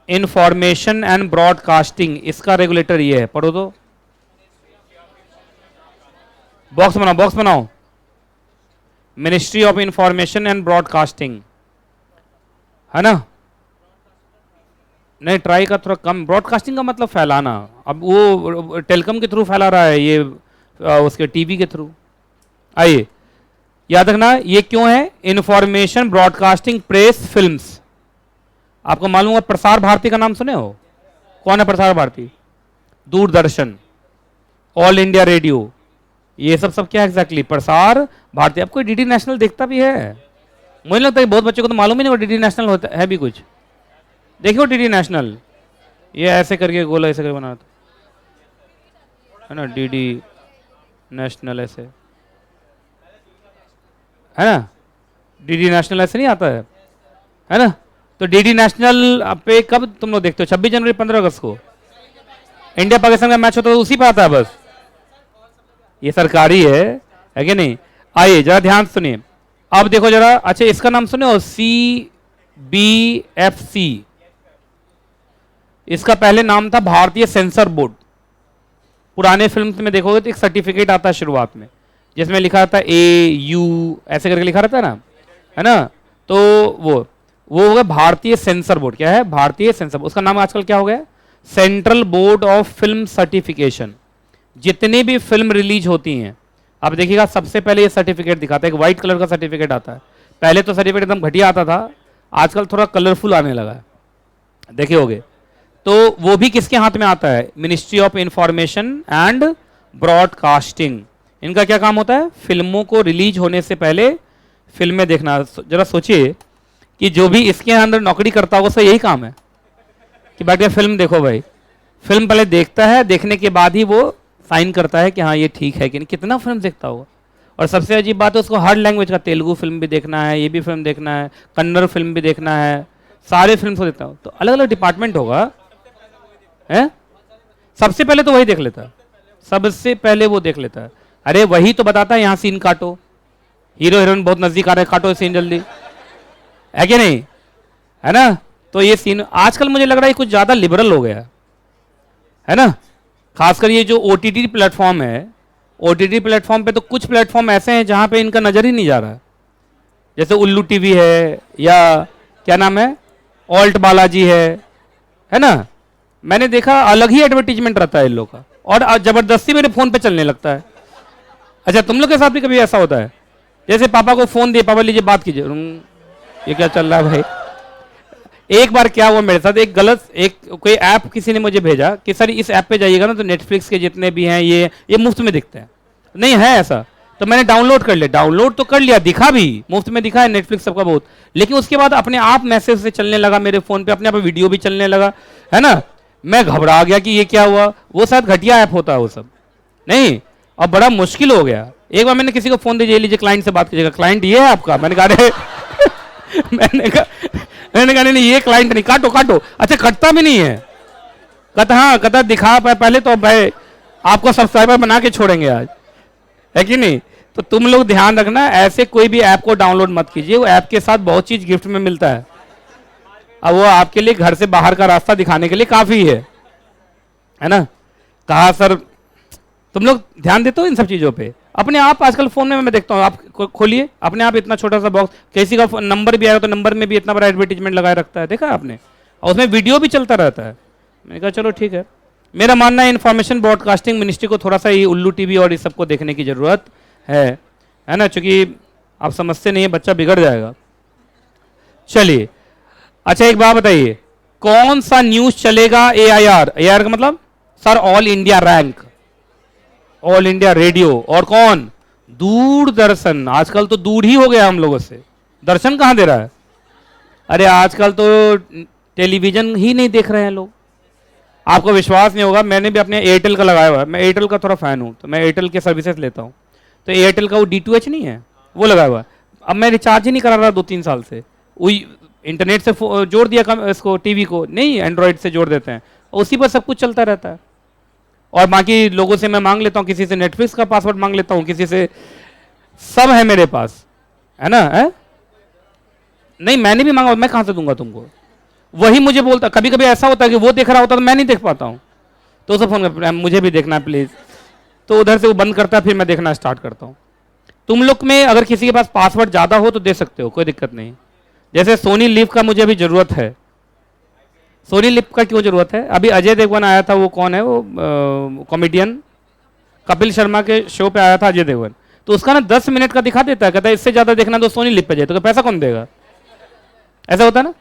इंफॉर्मेशन एंड ब्रॉडकास्टिंग, इसका रेगुलेटर ये है, पढ़ो तो। बॉक्स बनाओ, बॉक्स बनाओ। Ministry of information and broadcasting, है ना? नहीं, ट्राई का थोड़ा कम, ब्रॉडकास्टिंग का मतलब फैलाना। अब वो टेलीकॉम के थ्रू फैला रहा है, ये उसके टीवी के थ्रू। आइए याद रखना, ये क्यों है? Information broadcasting, press, films. आपको मालूम है प्रसार भारती का नाम सुने हो? कौन है Prasar Bharati? Doordarshan, All India Radio, ये सब क्या एग्जैक्टली? प्रसार भारती। अब कोई डीडी नेशनल देखता भी है? मुझे लगता है बहुत बच्चों को तो मालूम ही नहीं डीडी नेशनल होता है भी कुछ। देखो डीडी नेशनल, ये ऐसे करके गोला ऐसे करके बनाता है ना, डीडी नेशनल ऐसे, है ना? डीडी नेशनल ऐसे नहीं आता है ना? तो डीडी नेशनल पे कब तुम लोग देखते हो? 26 जनवरी, 15 अगस्त को इंडिया पाकिस्तान का मैच होता है तो उसी पे आता है बस। ये सरकारी है कि नहीं? आइए जरा ध्यान सुनिए, अब देखो जरा। अच्छा, इसका नाम सुने हो? CBFC, इसका पहले नाम था भारतीय सेंसर बोर्ड। पुराने फिल्म में देखोगे तो एक सर्टिफिकेट आता है शुरुआत में, जिसमें लिखा रहता है AU ऐसे करके लिखा रहता है ना, है ना? तो वो हो गया भारतीय सेंसर बोर्ड। क्या है? भारतीय सेंसर बोर्ड। उसका नाम आजकल क्या हो गया? Central board of film certification. जितनी भी फिल्म रिलीज होती हैं, अब देखिएगा सबसे पहले ये सर्टिफिकेट दिखाता है, एक व्हाइट कलर का सर्टिफिकेट आता है। पहले तो सर्टिफिकेट एकदम घटिया आता था, आजकल थोड़ा कलरफुल आने लगा है, देखे होगे। तो वो भी किसके हाथ में आता है? Ministry of information and broadcasting. इनका क्या काम होता है? फिल्मों को रिलीज होने से पहले फिल्में देखना। जरा सोचिए कि जो भी इसके अंदर नौकरी करता होगा उसका यही काम है कि बैठ के फिल्म देखो भाई। फिल्म पहले देखता है, देखने के बाद ही वो साइन करता है कि हाँ ये ठीक है कि नहीं। कितना फिल्म देखता होगा। और सबसे अजीब बात है, उसको हर लैंग्वेज का, तेलुगु फिल्म भी देखना है, ये भी फिल्म देखना है, कन्नड़ फिल्म भी देखना है, सारे फिल्म को देखता हूँ। तो अलग अलग डिपार्टमेंट होगा है? सबसे पहले तो वही देख लेता है, सबसे पहले वो देख लेता है। अरे वही तो बताता है यहाँ सीन काटो, हीरो हीरोइन बहुत नजदीक आ रहे, काटो सीन जल्दी, है कि नहीं? है ना? तो ये सीन आजकल मुझे लग रहा है कुछ ज्यादा लिबरल हो गया है ना? खासकर ये जो OTT प्लेटफॉर्म है, OTT प्लेटफॉर्म पे तो कुछ प्लेटफॉर्म ऐसे हैं जहां पे इनका नजर ही नहीं जा रहा। जैसे उल्लू टीवी है, या क्या नाम है, ऑल्ट बालाजी है ना? मैंने देखा अलग ही एडवर्टीजमेंट रहता है इन लोग का, और जबरदस्ती मेरे फोन पे चलने लगता है। अच्छा, तुम लोग के साथ भी कभी ऐसा होता है? जैसे पापा को फोन दिए, पापा लीजिए बात कीजिए, ये क्या चल रहा है भाई? एक बार क्या हुआ मेरे साथ, एक कोई ऐप किसी ने मुझे भेजा कि सर इस ऐप पे जाइएगा ना तो नेटफ्लिक्स के जितने भी हैं ये मुफ्त में दिखते हैं। नहीं है ऐसा, तो मैंने डाउनलोड कर लिया। डाउनलोड तो कर लिया, दिखा भी, मुफ्त में दिखा है नेटफ्लिक्स सबका बहुत। लेकिन उसके बाद अपने आप मैसेज से चलने लगा मेरे फोन पे, अपने आप वीडियो भी चलने लगा, है ना? मैं घबरा गया कि ये क्या हुआ। वो शायद घटिया ऐप होता है वो सब, नहीं। अब बड़ा मुश्किल हो गया। एक बार मैंने किसी को फोन दीजिए, लीजिए क्लाइंट से बात कीजिएगा। क्लाइंट ये है आपका? मैंने कहा अरे मैंने कहा नहीं ये क्लाइंट नहीं, काटो काटो। अच्छा, कटता भी नहीं है। कहता हाँ, कहता दिखा पहले तो भाई आपको सब्सक्राइबर बना के छोड़ेंगे आज, है कि नहीं? तो तुम लोग ध्यान रखना, ऐसे कोई भी ऐप को डाउनलोड मत कीजिए, वो ऐप के साथ बहुत चीज गिफ्ट में मिलता है। अब वो आपके लिए घर से बाहर का रास्ता दिखाने के लिए काफी है ना? कहा सर, तुम लोग ध्यान देते हो इन सब चीजों पे? अपने आप आजकल फोन में मैं देखता हूँ, आप खोलिए अपने आप, इतना छोटा सा बॉक्स, किसी का नंबर भी आएगा तो नंबर में भी इतना बड़ा एडवर्टीजमेंट लगाए रखता है, देखा आपने? और उसमें वीडियो भी चलता रहता है। मैंने कहा चलो ठीक है। मेरा मानना है इन्फॉर्मेशन ब्रॉडकास्टिंग मिनिस्ट्री को थोड़ा सा ये उल्लू टीवी और इस सबको देखने की जरूरत है ना? क्योंकि आप समझते नहीं है, बच्चा बिगड़ जाएगा। चलिए, अच्छा एक बात बताइए, कौन सा न्यूज चलेगा AIR? AIR का मतलब sir all India rank, all India radio, और कौन? दूरदर्शन। आजकल तो दूर ही हो गया हम लोगों से, दर्शन कहां दे रहा है? अरे आजकल तो टेलीविजन ही नहीं देख रहे हैं लोग। आपको विश्वास नहीं होगा, मैंने भी अपने एयरटेल का लगाया हुआ है, मैं एयरटेल का थोड़ा फैन हूं, तो मैं एयरटेल के सर्विसेज लेता हूं। तो एयरटेल का वो D2H नहीं है, वो लगाया हुआ है। अब मैं रिचार्ज ही नहीं करा रहा 2-3 साल से, वही इंटरनेट से जोड़ दिया इसको, टीवी को नहीं, एंड्रॉइड से जोड़ देते हैं, उसी पर सब कुछ चलता रहता है। और बाकी लोगों से मैं मांग लेता हूँ, किसी से नेटफ्लिक्स का पासवर्ड मांग लेता हूँ, किसी से, सब है मेरे पास, है ना? है नहीं, मैंने भी मांगा, मैं कहां से दूंगा तुमको? वही मुझे बोलता, कभी कभी ऐसा होता है कि वो देख रहा होता है तो मैं नहीं देख पाता हूँ, तो उसे फोन कर, मुझे भी देखना है प्लीज, तो उधर से वो बंद करता है, फिर मैं देखना स्टार्ट करता हूँ। तुम लोग में अगर किसी के पास पासवर्ड ज्यादा हो तो दे सकते हो, कोई दिक्कत नहीं। जैसे सोनी लिव का मुझे अभी जरूरत है। सोनी लिव का क्यों जरूरत है? अभी अजय देवगन आया था, वो कौन है वो कॉमेडियन, कपिल शर्मा के शो पे आया था अजय देवगन, तो उसका ना 10 मिनट का दिखा देता है, कहता है इससे ज्यादा देखना तो सोनी लिव पे जाए, तो पैसा कौन देगा? ऐसा होता है ना?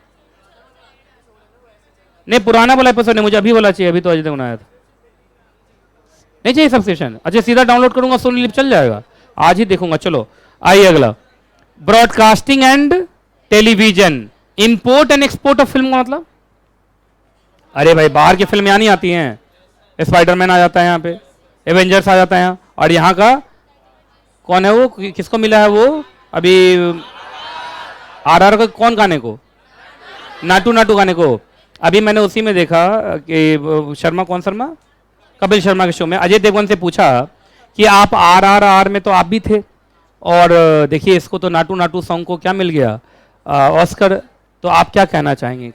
नहीं, पुराना वाला एपिसोड नहीं, मुझे अभी वाला चाहिए, अभी तो अजय देवगन आया था, नहीं चाहिए सब्सक्रिप्शन। अच्छा, सीधा डाउनलोड करूंगा, सोनी लिव चल जाएगा, आज ही देखूंगा। चलो आइए अगला, broadcasting and television, import and export of film का मतलब? अरे भाई, बाहर की फिल्म यहाँ नहीं आती हैं, स्पाइडरमैन आ जाता है यहाँ पे, एवेंजर्स आ जाता है यहाँ, और यहाँ का कौन है वो, किसको मिला है वो अभी RR को, कौन गाने को? नाटू नाटू गाने को। अभी मैंने उसी में देखा कि शर्मा, कौन शर्मा, कपिल शर्मा के शो में अजय देवगन से पूछा कि आप RRR में तो आप भी थे, और देखिए इसको तो नाटू नाटू सॉन्ग को क्या मिल गया, ऑस्कर, तो आप क्या कहना चाहेंगे?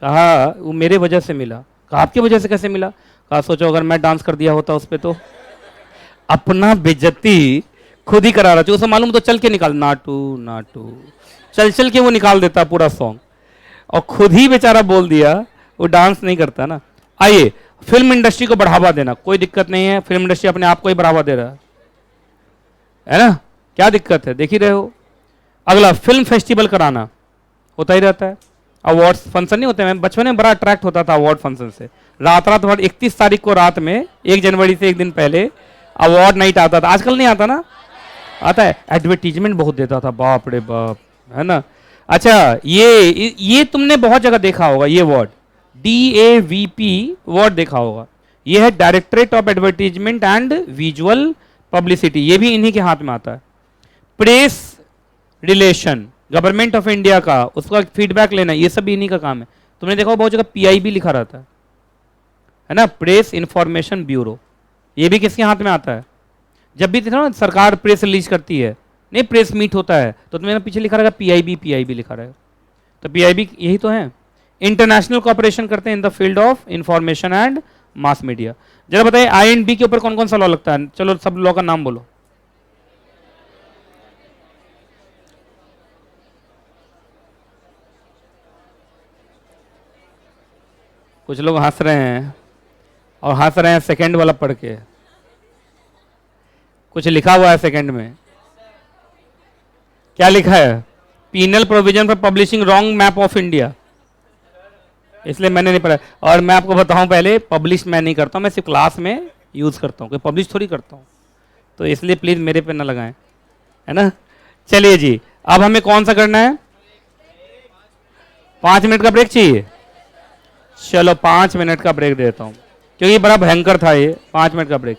कहा वो मेरे वजह से मिला। कहा आपकी वजह से कैसे मिला? कहा सोचो अगर मैं डांस कर दिया होता उस पर तो। अपना बेइज्जती खुद ही करा रहा था, उसे मालूम तो चल के निकाल, नाटू नाटू चल चल के वो निकाल देता पूरा सॉन्ग, और खुद ही बेचारा बोल दिया, वो डांस नहीं करता ना। आइए, फिल्म इंडस्ट्री को बढ़ावा देना, कोई दिक्कत नहीं है, फिल्म इंडस्ट्री अपने आप को ही बढ़ावा दे रहा है ना? क्या दिक्कत है, देख ही रहे हो। अगला, फिल्म फेस्टिवल कराना, होता ही रहता है, अवार्ड्स फंक्शन नहीं होते? मैं बचपन में बड़ा अट्रैक्ट होता था अवार्ड फंक्शन से, रात रात भर 31 तारीख को रात में, 1 जनवरी से एक दिन पहले अवार्ड नाइट आता था। आजकल नहीं आता ना? आता है, एडवर्टीजमेंट बहुत देता था, बाप रे बाप, है ना? अच्छा, ये तुमने बहुत जगह देखा होगा, ये वर्ड DAVP वर्ड देखा होगा, ये है directorate of advertisement and visual publicity, ये भी इन्हीं के हाथ में आता है। Press relation, government of India का, उसका फीडबैक लेना, ये सब इन्हीं का काम है। तुमने देखा बहुत जगह PIB लिखा रहता है ना, प्रेस इंफॉर्मेशन ब्यूरो, ये भी किसके हाथ में आता है? जब भी देखो ना सरकार प्रेस रिलीज करती है, नहीं प्रेस मीट होता है, तो तुम्हें पीछे लिखा रहेगा PIB लिखा रहेगा, तो PIB यही तो है। इंटरनेशनल कॉपरेशन करते हैं in the field of information and mass media. जरा बताइए IND के ऊपर कौन कौन सा लॉ लगता है? चलो सब लॉ का नाम बोलो। कुछ लोग हंस रहे हैं, और हंस रहे हैं सेकंड वाला पढ़ के, कुछ लिखा हुआ है सेकंड में, क्या लिखा है? Penal provision for publishing wrong map of India, इसलिए मैंने नहीं पढ़ा। और मैं आपको बताऊं, पहले पब्लिश मैं नहीं करता हूं, मैं सिर्फ क्लास में यूज करता हूं, कोई पब्लिश थोड़ी करता हूं, तो इसलिए प्लीज मेरे पे ना लगाएं, है ना? चलिए जी, अब हमें कौन सा करना है? 5 मिनट का ब्रेक चाहिए? चलो 5 मिनट का ब्रेक देता हूं, क्योंकि बड़ा भयंकर था ये 5 मिनट का ब्रेक।